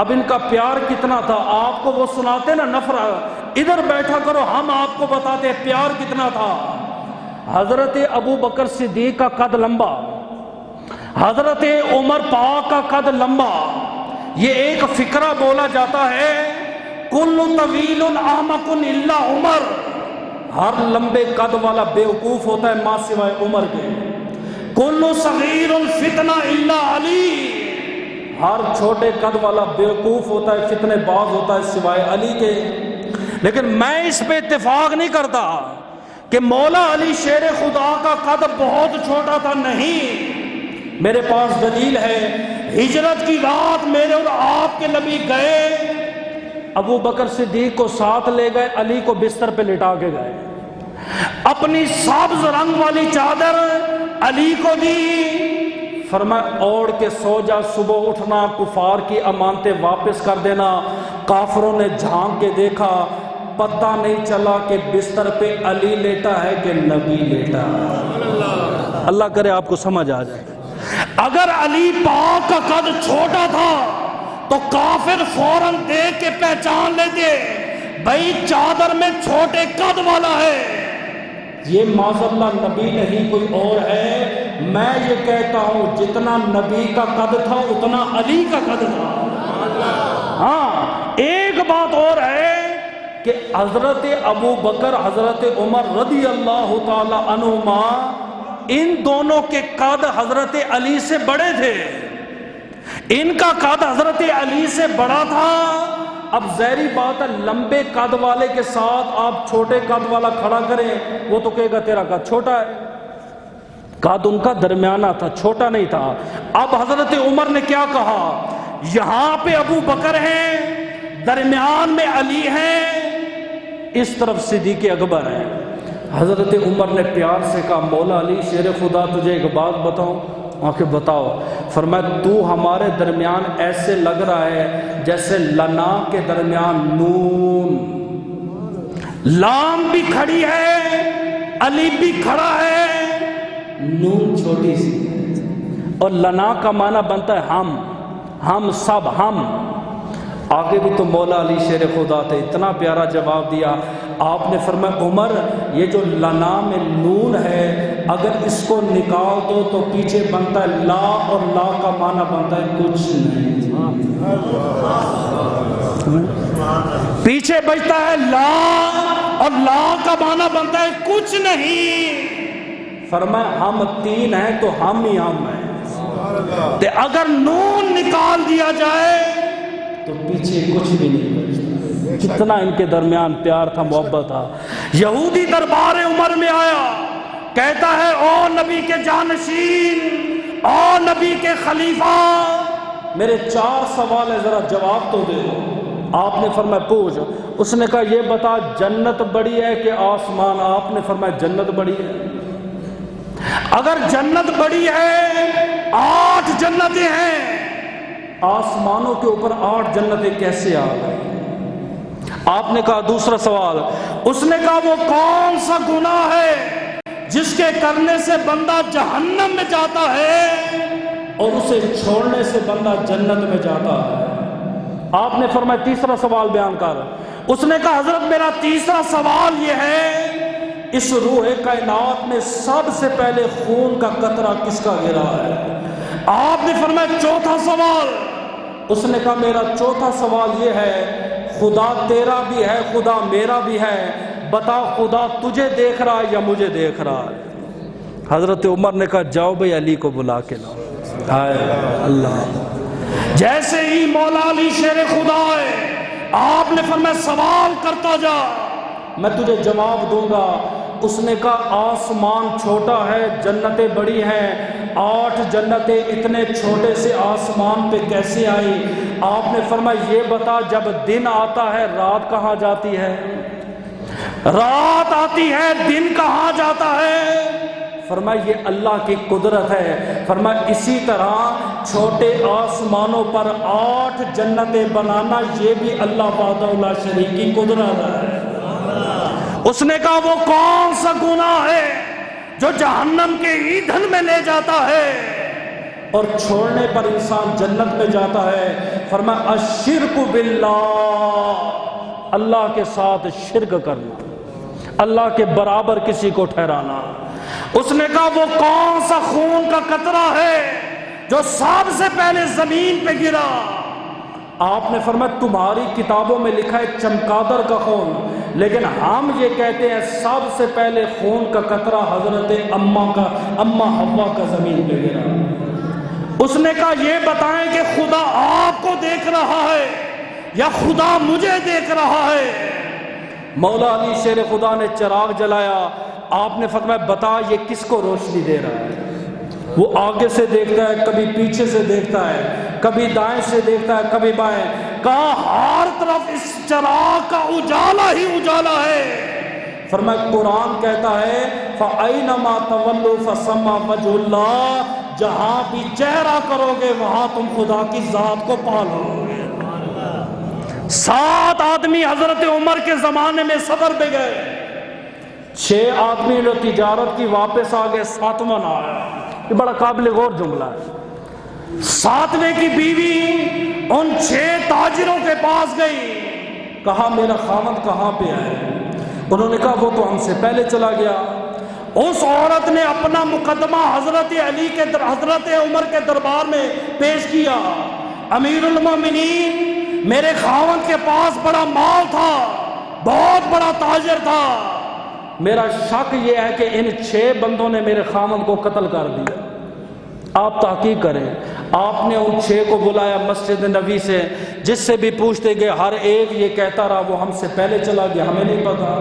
اب ان کا پیار کتنا تھا آپ کو وہ سناتے نا، نفرت ادھر بیٹھا کرو ہم آپ کو بتاتے پیار کتنا تھا۔ حضرت ابو بکر صدیق کا قد لمبا، حضرت عمر پاک کا قد لمبا۔ یہ ایک فقرہ بولا جاتا ہے کل طویل احمق الا عمر، ہر لمبے قد والا بیوقوف ہوتا ہے ماں سوائے عمر کے۔ کل صغیر فتنہ الا علی، ہر چھوٹے قد والا بیوقوف ہوتا ہے فتنے باز ہوتا ہے سوائے علی کے۔ لیکن میں اس پہ اتفاق نہیں کرتا کہ مولا علی شیر خدا کا قد بہت چھوٹا تھا، نہیں، میرے پاس دلیل ہے۔ ہجرت کی رات میرے اور آپ کے نبی گئے، ابو بکر صدیق کو ساتھ لے گئے، علی کو بستر پہ لٹا کے گئے، اپنی سبز رنگ والی چادر علی کو دی، فرمایا اوڑھ کے سو جا، صبح اٹھنا کفار کی امانتیں واپس کر دینا۔ کافروں نے جھانک کے دیکھا، پتہ نہیں چلا کہ بستر پہ علی لیٹا ہے کہ نبی لیٹا ہے۔ اللہ کرے آپ کو سمجھ آ جائے. اگر علی پاک کا قد چھوٹا تھا تو کافر فوراً دیکھ کے پہچان لیتے بھائی چادر میں چھوٹے قد والا ہے، یہ معاذ اللہ نبی نہیں کوئی اور ہے. میں یہ کہتا ہوں جتنا نبی کا قد تھا اتنا علی کا قد تھا. ہاں ایک بات اور ہے کہ حضرت ابو بکر حضرت عمر رضی اللہ تعالی عنہما ان دونوں کے قد حضرت علی سے بڑے تھے. ان کا قد حضرت علی سے بڑا تھا. اب ظاہری بات ہے لمبے قد والے کے ساتھ آپ چھوٹے قد والا کھڑا کریں وہ تو کہے گا تیرا قد چھوٹا ہے. قد ان کا درمیانہ تھا، چھوٹا نہیں تھا. اب حضرت عمر نے کیا کہا، یہاں پہ ابو بکر ہیں، درمیان میں علی ہیں، اس طرف صدیق اکبر ہیں. حضرت عمر نے پیار سے کہا مولا علی شیر خدا تجھے ایک بات بتاؤں. آنکھیں بتاؤ. فرمایا تو ہمارے درمیان ایسے لگ رہا ہے جیسے لنا کے درمیان نون، لام بھی کھڑی ہے علی بھی کھڑا ہے، نون چھوٹی سی اور لنا کا معنی بنتا ہے ہم سب ہم. آگے بھی تو مولا علی شیر خدا تھے، اتنا پیارا جواب دیا. آپ نے فرمایا عمر یہ جو لنا میں نون ہے اگر اس کو نکال دو تو پیچھے بنتا ہے لا، اور لا کا معنی بنتا ہے کچھ نہیں. پیچھے بچتا ہے لا اور لا کا معنی بنتا ہے کچھ نہیں. فرمایا ہم تین ہیں تو ہم ہی ہم ہیں. اگر نون نکال دیا جائے تو پیچھے کچھ بھی نہیں بچتا. کتنا ان کے درمیان پیار تھا، محبت تھا. یہودی دربار عمر میں آیا، کہتا ہے او نبی کے جانشین، او نبی کے خلیفہ، میرے 4 سوال ہے ذرا جواب تو دے. آپ نے فرمایا پوچھ. اس نے کہا یہ بتا جنت بڑی ہے کہ آسمان؟ آپ نے فرمایا جنت بڑی ہے. اگر جنت بڑی ہے 8 جنتیں ہیں، آسمانوں کے اوپر 8 جنتیں کیسے آ گئی؟ آپ نے کہا دوسرا سوال. اس نے کہا وہ کون سا گناہ ہے جس کے کرنے سے بندہ جہنم میں جاتا ہے اور اسے چھوڑنے سے بندہ جنت میں جاتا ہے؟ آپ نے فرمایا تیسرا سوال بیان کر. اس نے کہا حضرت میرا تیسرا سوال یہ ہے اس روح کائنات میں سب سے پہلے خون کا قطرہ کس کا گرا ہے؟ آپ نے فرمایا چوتھا سوال. اس نے کہا میرا چوتھا سوال یہ ہے خدا تیرا بھی ہے خدا میرا بھی ہے، بتا خدا تجھے دیکھ رہا ہے یا مجھے دیکھ رہا ہے؟ حضرت عمر نے کہا جاؤ بھائی علی کو بلا کے لاؤ. ہائے اللہ. جیسے ہی مولا علی شیر خدا ہے آپ نے فرمایا سوال کرتا جا میں تجھے جواب دوں گا. اس نے کہا آسمان چھوٹا ہے جنتیں بڑی ہیں، 8 جنتیں اتنے چھوٹے سے آسمان پہ کیسے آئی؟ آپ نے فرمایا یہ بتا جب دن آتا ہے رات کہاں جاتی ہے؟ رات آتی ہے دن کہاں جاتا ہے؟ فرمایا یہ اللہ کی قدرت ہے. فرمایا اسی طرح چھوٹے آسمانوں پر 8 جنتیں بنانا یہ بھی اللہ وحدہ لا شریک کی قدرت ہے. اس نے کہا وہ کون سا گناہ ہے جو جہنم کے ایندھن میں لے جاتا ہے اور چھوڑنے پر انسان جنت میں جاتا ہے؟ فرمایا الشرک باللہ، اللہ کے ساتھ شرک کرنا، اللہ کے برابر کسی کو ٹھہرانا. اس نے کہا وہ کون سا خون کا قطرہ ہے جو سب سے پہلے زمین پہ گرا؟ آپ نے فرمایا تمہاری کتابوں میں لکھا ہے چمگادڑ کا خون، لیکن ہم یہ کہتے ہیں سب سے پہلے خون کا قطرہ حضرت اما حوا کا زمین پہ گرا. اس نے کہا یہ بتائیں کہ خدا آپ کو دیکھ رہا ہے یا خدا مجھے دیکھ رہا ہے؟ مولا علی شیر خدا نے چراغ جلایا. آپ نے فرمایا بتا یہ کس کو روشنی دے رہا ہے؟ وہ آگے سے دیکھتا ہے، کبھی پیچھے سے دیکھتا ہے، کبھی دائیں سے دیکھتا ہے، کبھی بائیں. کہا ہر طرف اس چراغ کا اجالا ہی اجالا ہے. فرمایا قرآن کہتا ہے فَأَيْنَمَا تَوَلُّوا فَثَمَّ وَجْهُ اللَّهِ، جہاں بھی چہرہ کرو گے وہاں تم خدا کی ذات کو پالو گے. 7 آدمی حضرت عمر کے زمانے میں سفر پہ گئے. 6 آدمی جو تجارت کی واپس آ گئے، 7واں نہ آیا۔ یہ بڑا قابل غور جملہ ہے۔ 7ویں کی بیوی ان 6 تاجروں کے پاس گئی، کہا میرا خاوند کہاں پہ ہے؟ انہوں نے کہا وہ تو ہم سے پہلے چلا گیا۔ اس عورت نے اپنا مقدمہ حضرت عمر کے دربار میں پیش کیا، امیر المومنین، میرے خاوند کے پاس بڑا مال تھا، بہت بڑا تاجر تھا، میرا شک یہ ہے کہ ان 6 بندوں نے میرے خاوند کو قتل کر دیا، آپ تحقیق کریں۔ آپ نے ان 6 کو بلایا مسجد نبی سے، جس سے بھی پوچھتے گئے ہر ایک یہ کہتا رہا وہ ہم سے پہلے چلا گیا، ہمیں نہیں پتا۔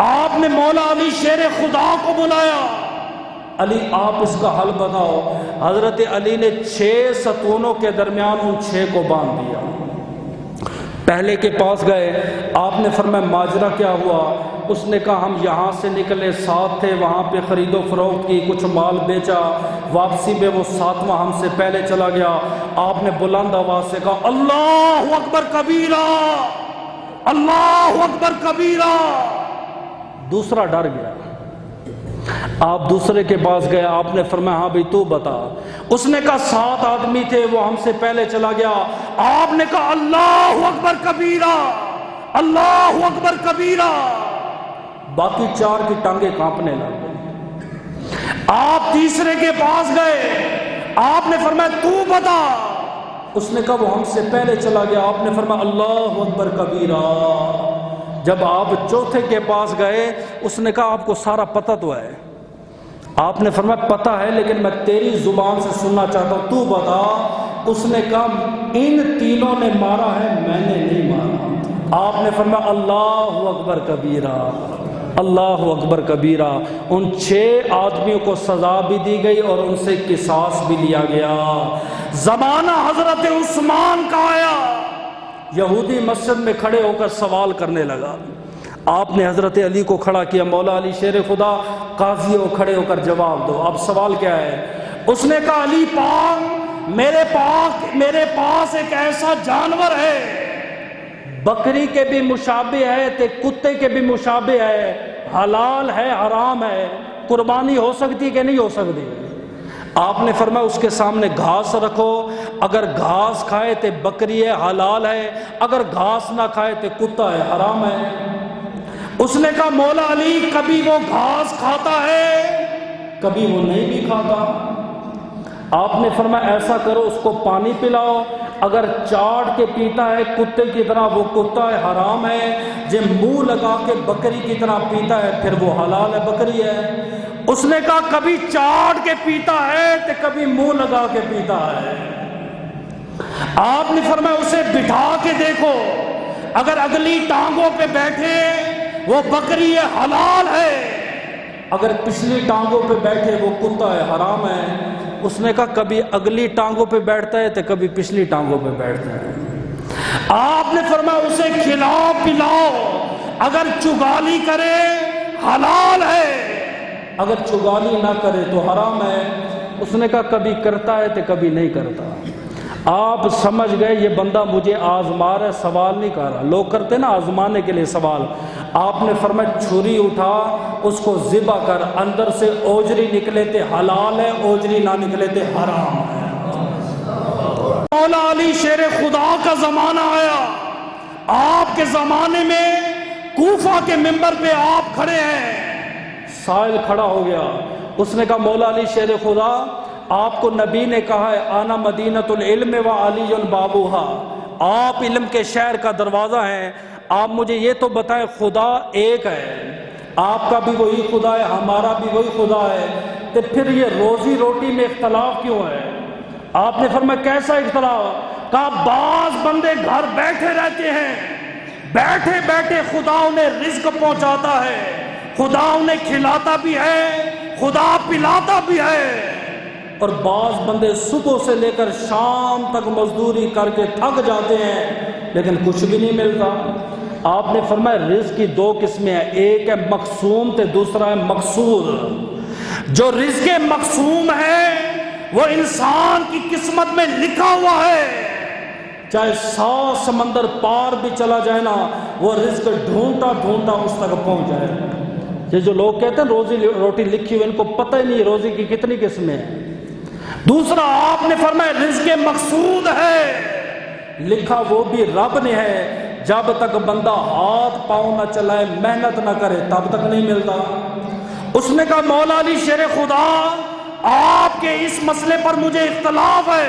آپ نے مولا علی شیر خدا کو بلایا، علی آپ اس کا حل بتاؤ۔ حضرت علی نے 6 ستونوں کے درمیان ان 6 کو باندھ دیا۔ پہلے کے پاس گئے، آپ نے فرمایا ماجرا کیا ہوا؟ اس نے کہا ہم یہاں سے نکلے، 7 تھے، وہاں پہ خرید و فروخت کی، کچھ مال بیچا، واپسی میں وہ 7واں ہم سے پہلے چلا گیا۔ آپ نے بلند آواز سے کہا اللہ اکبر کبیرہ، اللہ اکبر کبیرہ۔ دوسرا ڈر گیا، آپ دوسرے کے پاس گئے، آپ نے فرمایا ہاں بھائی تو بتا۔ اس نے کہا 7 آدمی تھے، وہ ہم سے پہلے چلا گیا۔ آپ نے کہا اللہ اکبر کبیرہ، اللہ اکبر کبیرہ۔ باقی 4 کی ٹانگیں کانپنے لگ گئی۔ آپ تیسرے کے پاس گئے، آپ نے فرمایا تو بتا۔ اس نے کہا وہ ہم سے پہلے چلا گیا۔ آپ نے فرمایا اللہ اکبر کبیرہ۔ جب آپ چوتھے کے پاس گئے، اس نے کہا آپ کو سارا پتہ تو ہے؟ آپ نے فرمایا پتہ ہے لیکن میں تیری زبان سے سننا چاہتا ہوں، تو بتا۔ اس نے کہا ان تینوں نے مارا ہے، میں نے نہیں مارا۔ آپ نے فرمایا اللہ اکبر کبیرہ، اللہ اکبر کبیرہ۔ ان 6 آدمیوں کو سزا بھی دی گئی اور ان سے قصاص بھی لیا گیا۔ زمانہ حضرت عثمان کا آیا، یہودی مسجد میں کھڑے ہو کر سوال کرنے لگا۔ آپ نے حضرت علی کو کھڑا کیا، مولا علی شیر خدا قاضی ہو، کھڑے ہو کر جواب دو، اب سوال کیا ہے؟ اس نے کہا علی پاک، میرے پاس ایک ایسا جانور ہے، بکری کے بھی مشابہ ہے تے کتے کے بھی مشابہ ہے، حلال ہے حرام ہے، قربانی ہو سکتی کہ نہیں ہو سکتی؟ آپ نے فرمایا اس کے سامنے گھاس رکھو، اگر گھاس کھائے تے بکری ہے حلال ہے، اگر گھاس نہ کھائے تے کتا ہے حرام ہے۔ اس نے کہا مولا علی کبھی وہ گھاس کھاتا ہے، کبھی وہ نہیں بھی کھاتا۔ آپ نے فرمایا ایسا کرو اس کو پانی پلاؤ، اگر چاٹ کے پیتا ہے کتے کی طرح وہ کتا ہے حرام ہے، جب منہ لگا کے بکری کی طرح پیتا ہے پھر وہ حلال ہے بکری ہے۔ اس نے کہا کبھی چاٹ کے پیتا ہے تو کبھی منہ لگا کے پیتا ہے۔ آپ نے فرمایا اسے بٹھا کے دیکھو، اگر اگلی ٹانگوں پہ بیٹھے وہ بکری ہے حلال ہے، اگر پچھلی ٹانگوں پہ بیٹھے وہ کتا ہے حرام ہے۔ اس نے کہا کبھی اگلی ٹانگوں پہ بیٹھتا ہے تو کبھی پچھلی ٹانگوں پہ بیٹھتا ہے۔ آپ نے فرمایا اسے کھلاؤ پلاؤ، اگر چگالی کرے حلال ہے، اگر چگالی نہ کرے تو حرام ہے۔ اس نے کہا کبھی کرتا ہے تو کبھی نہیں کرتا۔ آپ سمجھ گئے یہ بندہ مجھے آزما رہا ہے، سوال نہیں کر رہا۔ لوگ کرتے نا آزمانے کے لیے سوال۔ آپ نے فرمایا چھری اٹھا، اس کو ذبح کر، اندر سے اوجری نکلے تے حلال ہے، اوجری نہ نکلے تے حرام ہے۔ مولا علی شیر خدا کا زمانہ آیا، آپ کے زمانے میں کوفہ کے منبر پہ آپ کھڑے ہیں، سائل کھڑا ہو گیا۔ اس نے کہا مولا علی شیر خدا، آپ کو نبی نے کہا ہے آنا مدینۃ العلم و علی بابوہا، آپ علم کے شہر کا دروازہ ہیں، آپ مجھے یہ تو بتائیں خدا ایک ہے، آپ کا بھی وہی خدا ہے ہمارا بھی وہی خدا ہے، تو پھر یہ روزی روٹی میں اختلاف کیوں ہے؟ آپ نے فرمایا کیسا اختلاف؟ کہا بعض بندے گھر بیٹھے رہتے ہیں، بیٹھے بیٹھے خدا انہیں رزق پہنچاتا ہے، خدا انہیں کھلاتا بھی ہے، خدا پلاتا بھی ہے، اور بعض بندے صبح سے لے کر شام تک مزدوری کر کے تھک جاتے ہیں لیکن کچھ بھی نہیں ملتا۔ آپ نے فرمایا رزق کی 2 قسمیں ہیں، ایک ہے مقسوم تے دوسرا ہے مقصور۔ جو رزق مقسوم ہے وہ انسان کی قسمت میں لکھا ہوا ہے، چاہے 100 سمندر پار بھی چلا جائے نا، وہ رزق ڈھونڈتا ڈھونڈتا اس تک پہنچ جائے۔
یہ جو لوگ کہتے ہیں روزی روٹی لکھی ہوئی، ان کو پتہ ہی نہیں روزی کی کتنی قسمیں ہیں۔ دوسرا آپ نے فرمایا رزق مقصود ہے، لکھا وہ بھی رب نے ہے، جب تک بندہ ہاتھ پاؤں نہ چلائے محنت نہ کرے تب تک نہیں ملتا۔ اس نے کہا مولا علی شیر خدا آپ کے اس مسئلے پر مجھے اختلاف ہے۔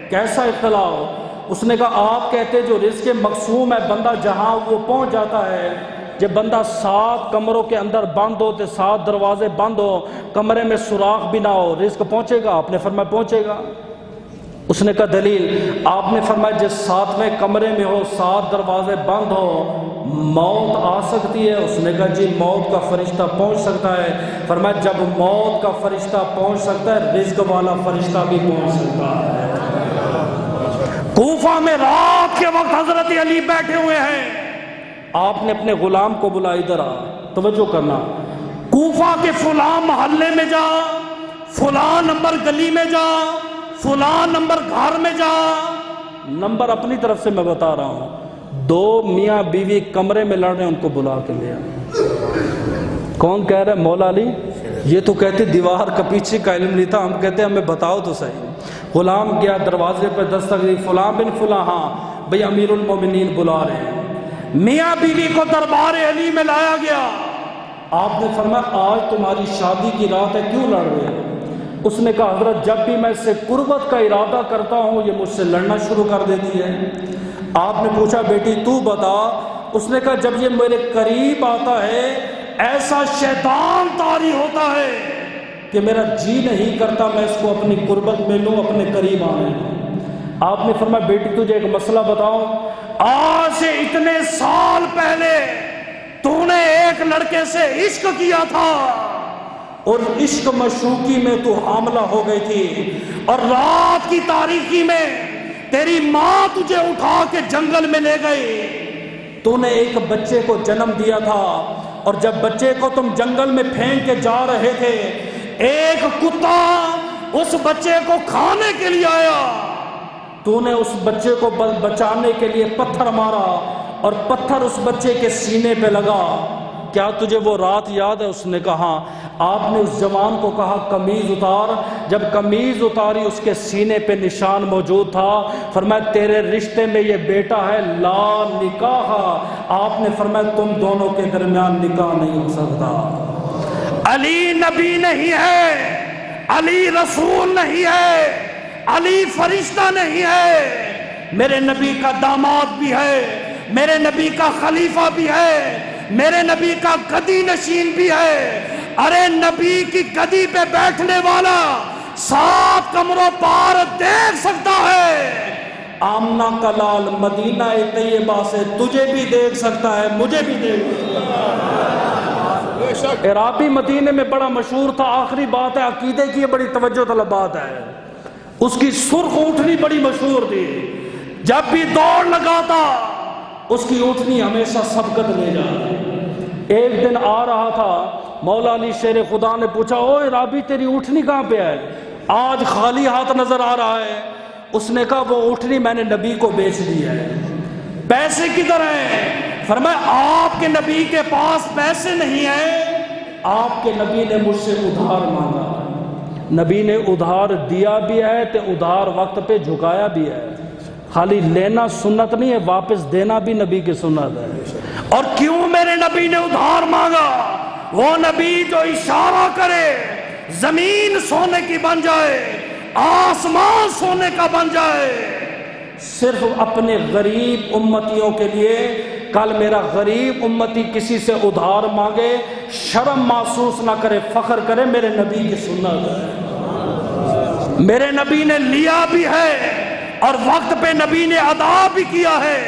کیسا اختلاف؟ اس نے کہا آپ کہتے جو رزق مقسوم ہے بندہ جہاں وہ پہنچ جاتا ہے، جب بندہ 7 کمروں کے اندر بند ہو تو 7 دروازے بند ہو، کمرے میں سوراخ بھی نہ ہو، رزق پہنچے گا؟ آپ نے فرمایا پہنچے گا۔ اس نے کہا دلیل؟ آپ نے فرمایا جس 7ویں کمرے میں ہو 7 دروازے بند ہو موت آ سکتی ہے؟ اس نے کہا جی موت کا فرشتہ پہنچ سکتا ہے۔ فرمایا جب موت کا فرشتہ پہنچ سکتا ہے رزق والا فرشتہ بھی پہنچ سکتا ہے۔ کوفہ میں رات کے وقت حضرت علی بیٹھے ہوئے ہیں، آپ نے اپنے غلام کو بلا ادھر آ، توجہ کرنا، کوفہ کے فلاں محلے میں جا، فلاں نمبر گلی میں جا، فلاں نمبر گھر میں جا، نمبر اپنی طرف سے میں بتا رہا ہوں، 2 میاں بیوی کمرے میں لڑ رہے ہیں، ان کو بلا کے لیا۔ کون کہہ رہا ہے؟ مولا علی۔ یہ تو کہتے دیوار کا پیچھے کا علم نہیں تھا، ہم کہتے ہمیں بتاؤ تو صحیح۔ غلام گیا دروازے پہ دستک دی، فلاں بن فلاں، ہاں بھئی امیر المومنین بلا رہے ہیں۔ میاں بیوی کو دربار علی میں لایا گیا، آپ نے فرمایا آج تمہاری شادی کی رات ہے کیوں لڑ رہے ہیں؟ اس نے کہا حضرت جب بھی میں اس سے قربت کا ارادہ کرتا ہوں یہ مجھ سے لڑنا شروع کر دیتی ہے۔ آپ نے پوچھا بیٹی تو بتا؟ اس نے کہا جب یہ میرے قریب آتا ہے ایسا شیطان طاری ہوتا ہے کہ میرا جی نہیں کرتا میں اس کو اپنی قربت میں لوں، اپنے قریب آنے لوں۔ آپ نے فرمایا بیٹی تجھے ایک مسئلہ بتاؤں، آج سے اتنے سال پہلے تو نے ایک لڑکے سے عشق کیا تھا اور عشق مشوقی میں تو حاملہ ہو گئی تھی، اور رات کی تاریکی میں تیری ماں تجھے اٹھا کے جنگل میں لے گئی، تو نے ایک بچے کو جنم دیا تھا، اور جب بچے کو تم جنگل میں پھینک کے جا رہے تھے ایک کتا اس بچے کو کھانے کے لیے آیا، تو نے اس بچے کو بچانے کے لیے پتھر مارا اور پتھر اس بچے کے سینے پہ لگا، کیا تجھے وہ رات یاد ہے؟ اس نے کہا۔ آپ نے اس جوان کو کہا قمیض اتار، جب قمیض اتاری اس کے سینے پہ نشان موجود تھا، فرمایا تیرے رشتے میں یہ بیٹا ہے لا نکاح، آپ نے فرمایا تم دونوں کے درمیان نکاح نہیں ہو سکتا۔ علی نبی نہیں ہے، علی رسول نہیں ہے، علی فرشتہ نہیں ہے، میرے نبی کا داماد بھی ہے، میرے نبی کا خلیفہ بھی ہے، میرے نبی کا گدی نشین بھی ہے۔ ارے نبی کی گدی پہ بیٹھنے والا 7 کمروں پار دیکھ سکتا ہے، آمنہ کا لال مدینہ طیبہ سے تجھے بھی دیکھ سکتا ہے، مجھے بھی دیکھ سکتا ہے۔ عرابی مدینے میں بڑا مشہور تھا، آخری بات ہے عقیدے کی، یہ بڑی توجہ طلب بات ہے، اس کی سرخ اونٹنی بڑی مشہور تھی، جب بھی دوڑ لگاتا اس کی اونٹنی ہمیشہ سبقت لے جاتی۔ ایک دن آ رہا تھا، مولا علی شیر خدا نے پوچھا اوے رابی تیری اونٹنی کہاں پہ ہے؟ آج خالی ہاتھ نظر آ رہا ہے۔ اس نے کہا وہ اونٹنی میں نے نبی کو بیچ دی ہے۔ پیسے کدھر ہیں؟ فرمایا آپ کے نبی کے پاس پیسے نہیں ہیں، آپ کے نبی نے مجھ سے ادھار مانگا، نبی نے ادھار دیا بھی ہے تو ادھار وقت پہ جھکایا بھی ہے، خالی لینا سنت نہیں ہے، واپس دینا بھی نبی کی سنت ہے۔ اور کیوں میرے نبی نے ادھار مانگا؟ وہ نبی جو اشارہ کرے زمین سونے کی بن جائے، آسمان سونے کا بن جائے، صرف اپنے غریب امتیوں کے لیے۔ کل میرا غریب امتی کسی سے ادھار مانگے شرم محسوس نہ کرے، فخر کرے میرے نبی کی سنت ہے، میرے نبی نے لیا بھی ہے اور وقت پہ نبی نے ادا بھی کیا ہے۔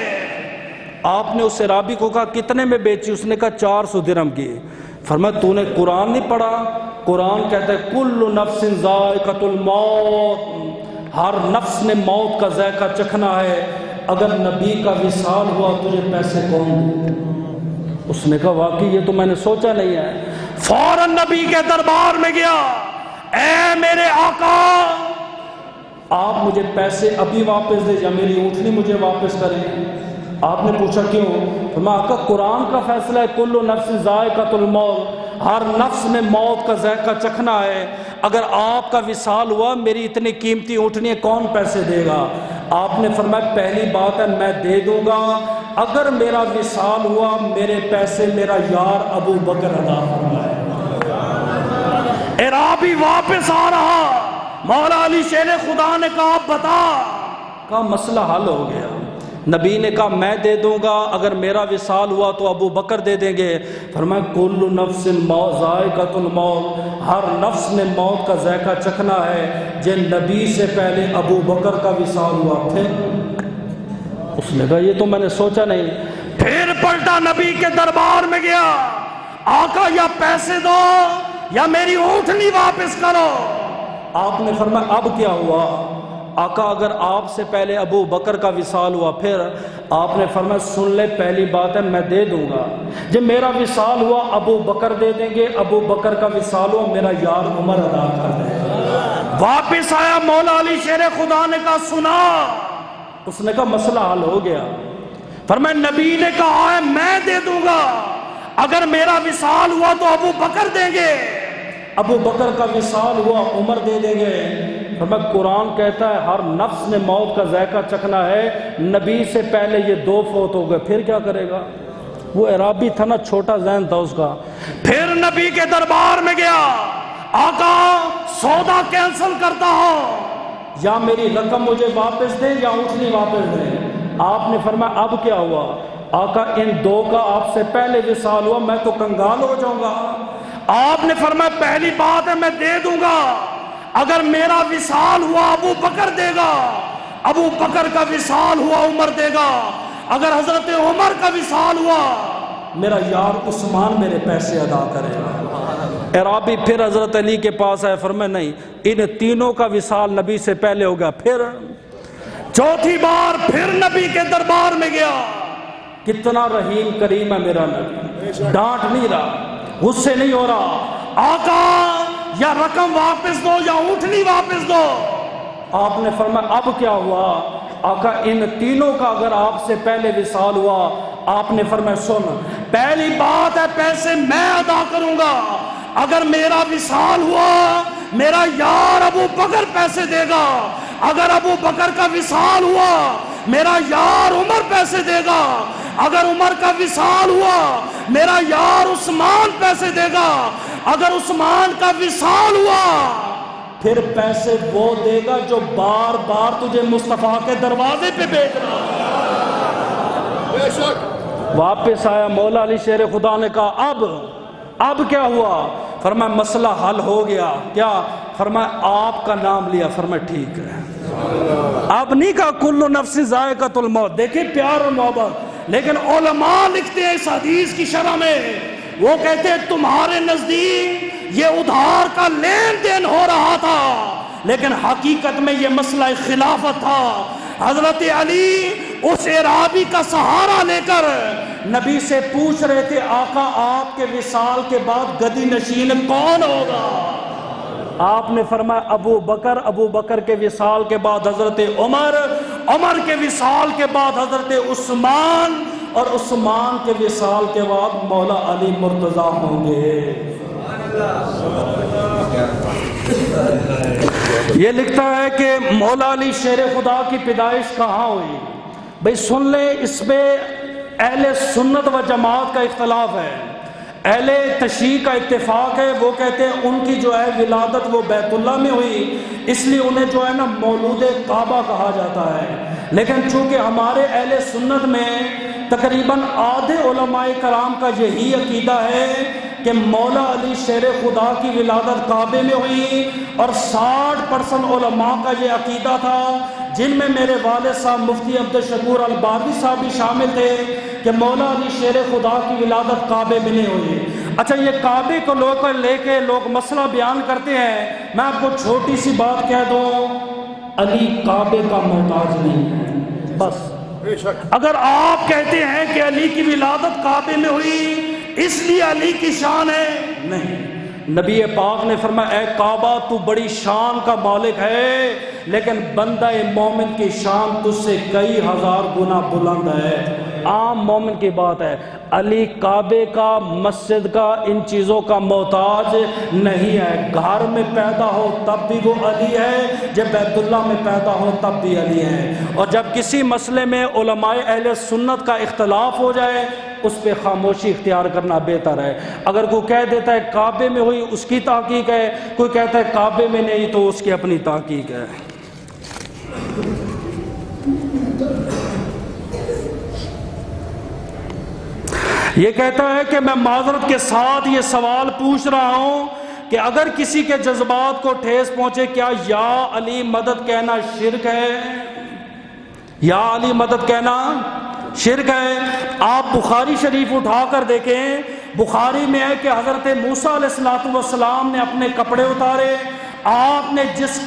آپ نے اس عرابی کو کہا کتنے میں بیچی؟ اس نے کہا 400 درہم کی۔ فرمایا تو نے قرآن نہیں پڑھا؟ قرآن کہتا ہے کل نفس ذائقۃ الموت، ہر نفس نے موت کا ذائقہ چکھنا ہے، اگر نبی کا وصال ہوا تجھے پیسے کون دے؟ اس نے کہا واقعی یہ تو میں نے سوچا نہیں ہے۔ فوراً نبی کے دربار میں گیا، اے میرے آقا آپ مجھے پیسے ابھی واپس دے یا میری اونٹنی مجھے واپس کریں؟ آپ نے پوچھا کیوں؟ فرمایا آقا قرآن کا فیصلہ ہے کل نفس ذائقۃ الموت، ہر نفس نے موت کا ذائقہ چکھنا ہے، اگر آپ کا وصال ہوا میری اتنی قیمتی اونٹنی کون پیسے دے گا؟ آپ نے فرمایا پہلی بات ہے میں دے دوں گا، اگر میرا وصال ہوا میرے پیسے میرا یار ابو بکر ادا فرمائے۔ عرابی واپس آ رہا، مولا علی شیر خدا نے کہا بتا، کہا مسئلہ حل ہو گیا۔ نبی نے کہا میں دے دوں گا، اگر میرا وصال ہوا تو ابو بکر دے دیں گے۔ فرمایا کل نفس ذائقۃ الموت، ہر نفس نے موت کا ذائقہ چکھنا ہے، جن نبی سے پہلے ابو بکر کا وصال ہوا پھر؟ اس نے کہا یہ تو میں نے سوچا نہیں۔ پھر پلٹا نبی کے دربار میں گیا، آقا یا پیسے دو یا میری اونٹنی واپس کرو۔ آپ نے فرمایا اب کیا ہوا؟ آقا اگر آپ سے پہلے ابو بکر کا وصال ہوا پھر؟ آپ نے فرمایا سن لے پہلی بات ہے میں دے دوں گا، جب میرا وصال ہوا ابو بکر دے دیں گے، ابو بکر کا وصال ہوا میرا یار عمر ادا کر دے گا۔ واپس آیا مولا علی شیر خدا نے کہا سنا، اس نے کہا مسئلہ حل ہو گیا۔ فرمایا نبی نے کہا ہے میں دے دوں گا، اگر میرا وصال ہوا تو ابو بکر دیں گے، ابو بکر کا وصال ہوا عمر دے دیں گے۔ فرمایا قرآن کہتا ہے ہر نفس نے موت کا ذائقہ چکھنا ہے، نبی سے پہلے یہ دو فوت ہو گئے پھر کیا کرے گا؟ وہ عرابی تھا نا، چھوٹا ذہن تھا اس کا۔ پھر نبی کے دربار میں گیا، آقا سودا کینسل کرتا ہوں، یا میری رقم مجھے واپس دیں یا اونٹنی واپس دیں۔ آپ نے فرمایا اب کیا ہوا؟ آقا ان دو کا آپ سے پہلے وصال ہوا، میں تو کنگال ہو جاؤں گا۔ آپ نے فرمایا پہلی بات ہے میں دے دوں گا، اگر میرا وصال ہوا ابو بکر دے گا، ابو بکر کا وصال ہوا عمر دے گا، اگر حضرت عمر کا وصال ہوا میرا یار عثمان میرے پیسے ادا کرے گا۔ عرابی پھر حضرت علی کے پاس آئے، فرمایا نہیں ان تینوں کا وصال نبی سے پہلے ہو گیا۔ پھر چوتھی بار پھر نبی کے دربار میں گیا، کتنا رحیم کریم ہے میرا نبی، ڈانٹ نہیں رہا، غصے نہیں ہو رہا، آقا یا رقم واپس دو یا اونٹنی واپس دو۔ آپ نے فرمایا اب کیا ہوا؟ آقا ان تینوں کا اگر آپ سے پہلے وصال ہوا، آپ نے فرمایا سن پہلی بات ہے پیسے میں ادا کروں گا، اگر میرا وصال ہوا میرا یار ابو بکر پیسے دے گا، اگر ابو بکر کا وصال ہوا میرا یار عمر پیسے دے گا، اگر عمر کا وصال ہوا میرا یار عثمان پیسے دے گا، اگر عثمان کا وصال ہوا پھر پیسے وہ دے گا جو بار بار تجھے مصطفیٰ کے دروازے پہ بھیج رہا۔ بے شک واپس آیا مولا علی شیر خدا نے کہا اب کیا ہوا؟ فرمایا مسئلہ حل ہو گیا۔ کیا؟ فرمایا آپ کا نام لیا، فرمایا ٹھیک ہے۔ اب نہیں کہا کل نفس ذائقۃ الموت، دیکھیں پیار اور محبت، لیکن علماء لکھتے ہیں اس حدیث کی شرح میں، وہ کہتے ہیں تمہارے نزدیک یہ ادھار کا لین دین ہو رہا تھا، لیکن حقیقت میں یہ مسئلہ خلافت تھا۔ حضرت علی اس عرابی کا سہارا لے کر نبی سے پوچھ رہے تھے آقا آپ کے وصال کے بعد گدی نشین کون ہوگا؟ آپ نے فرمایا ابو بکر کے وصال کے بعد حضرت عمر کے وصال کے بعد حضرت عثمان، اور عثمان کے وصال کے بعد مولا علی مرتضیٰ ہوں گے۔ یہ لکھتا ہے کہ مولا علی شیر خدا کی پیدائش کہاں ہوئی؟ بھئی سن لیں، اس میں اہل سنت و جماعت کا اختلاف ہے، اہل تشیع کا اتفاق ہے، وہ کہتے ہیں ان کی جو ہے ولادت وہ بیت اللہ میں ہوئی، اس لیے انہیں جو ہے نا مولود کعبہ کہا جاتا ہے۔ لیکن چونکہ ہمارے اہل سنت میں تقریباً آدھے علماء کرام کا یہی عقیدہ ہے کہ مولا علی شیر خدا کی ولادت کعبے میں ہوئی، اور 60% علماء کا یہ عقیدہ تھا، جن میں میرے والد صاحب مفتی عبدالشکور الباروی صاحب بھی شامل تھے، کہ مولا علی شیر خدا کی ولادت کعبے میں نہیں ہوئی۔ اچھا یہ کعبے کو لے کے لوگ مسئلہ بیان کرتے ہیں، میں آپ کو چھوٹی سی بات کہہ دوں، علی کعبے کا محتاج نہیں ہے، بس۔ اگر آپ کہتے ہیں کہ علی کی ولادت کعبے میں ہوئی اس لیے علی کی شان ہے، نہیں، نبی پاک نے فرمایا اے کعبہ تو بڑی شان کا مالک ہے، لیکن بندہ مومن کی شان تجھ سے کئی ہزار گنا بلند ہے۔ عام مومن کی بات ہے۔ علی کعبے کا، مسجد کا، ان چیزوں کا محتاج نہیں ہے۔ گھر میں پیدا ہو تب بھی وہ علی ہے، جب بیت اللہ میں پیدا ہو تب بھی علی ہے۔ اور جب کسی مسئلے میں علماء اہل سنت کا اختلاف ہو جائے اس پہ خاموشی اختیار کرنا بہتر ہے۔ اگر کوئی کہہ دیتا ہے کعبے میں ہوئی اس کی تحقیق ہے، کوئی کہتا ہے کعبے میں نہیں تو اس کی اپنی تحقیق ہے۔ یہ کہتا ہے کہ میں معذرت کے ساتھ یہ سوال پوچھ رہا ہوں کہ اگر کسی کے جذبات کو ٹھیس پہنچے کیا یا علی مدد کہنا شرک ہے؟ یا علی مدد کہنا شرک ہے؟ آپ بخاری شریف اٹھا کر دیکھیں، بخاری میں ہے کہ حضرت موسیٰ علیہ السلام نے اپنے کپڑے اتارے، آپ نے جس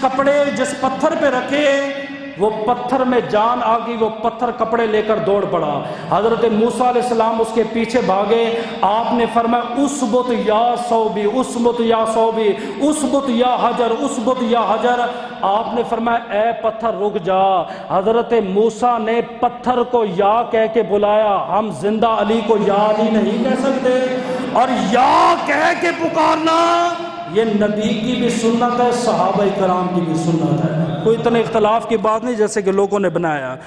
پتھر پہ رکھے وہ پتھر میں جان آ گئی، وہ پتھر کپڑے لے کر دوڑ پڑا۔ حضرت موسیٰ علیہ السلام اس کے پیچھے بھاگے، آپ نے فرمایا اسبت یا صوبی، اسبت یا صوبی، اسبت یا حجر، اسبت یا حجر۔ آپ نے فرمایا اے پتھر رک جا۔ حضرت موسیٰ نے پتھر کو یا کہہ کے بلایا۔ ہم زندہ علی کو یا علی نہیں کہہ سکتے، اور یا کہہ کے پکارنا یہ نبی کی بھی سنت ہے، صحابہ کرام کی بھی سنت ہے۔ کوئی اتنے اختلاف کی بات نہیں جیسے کہ لوگوں نے بنایا۔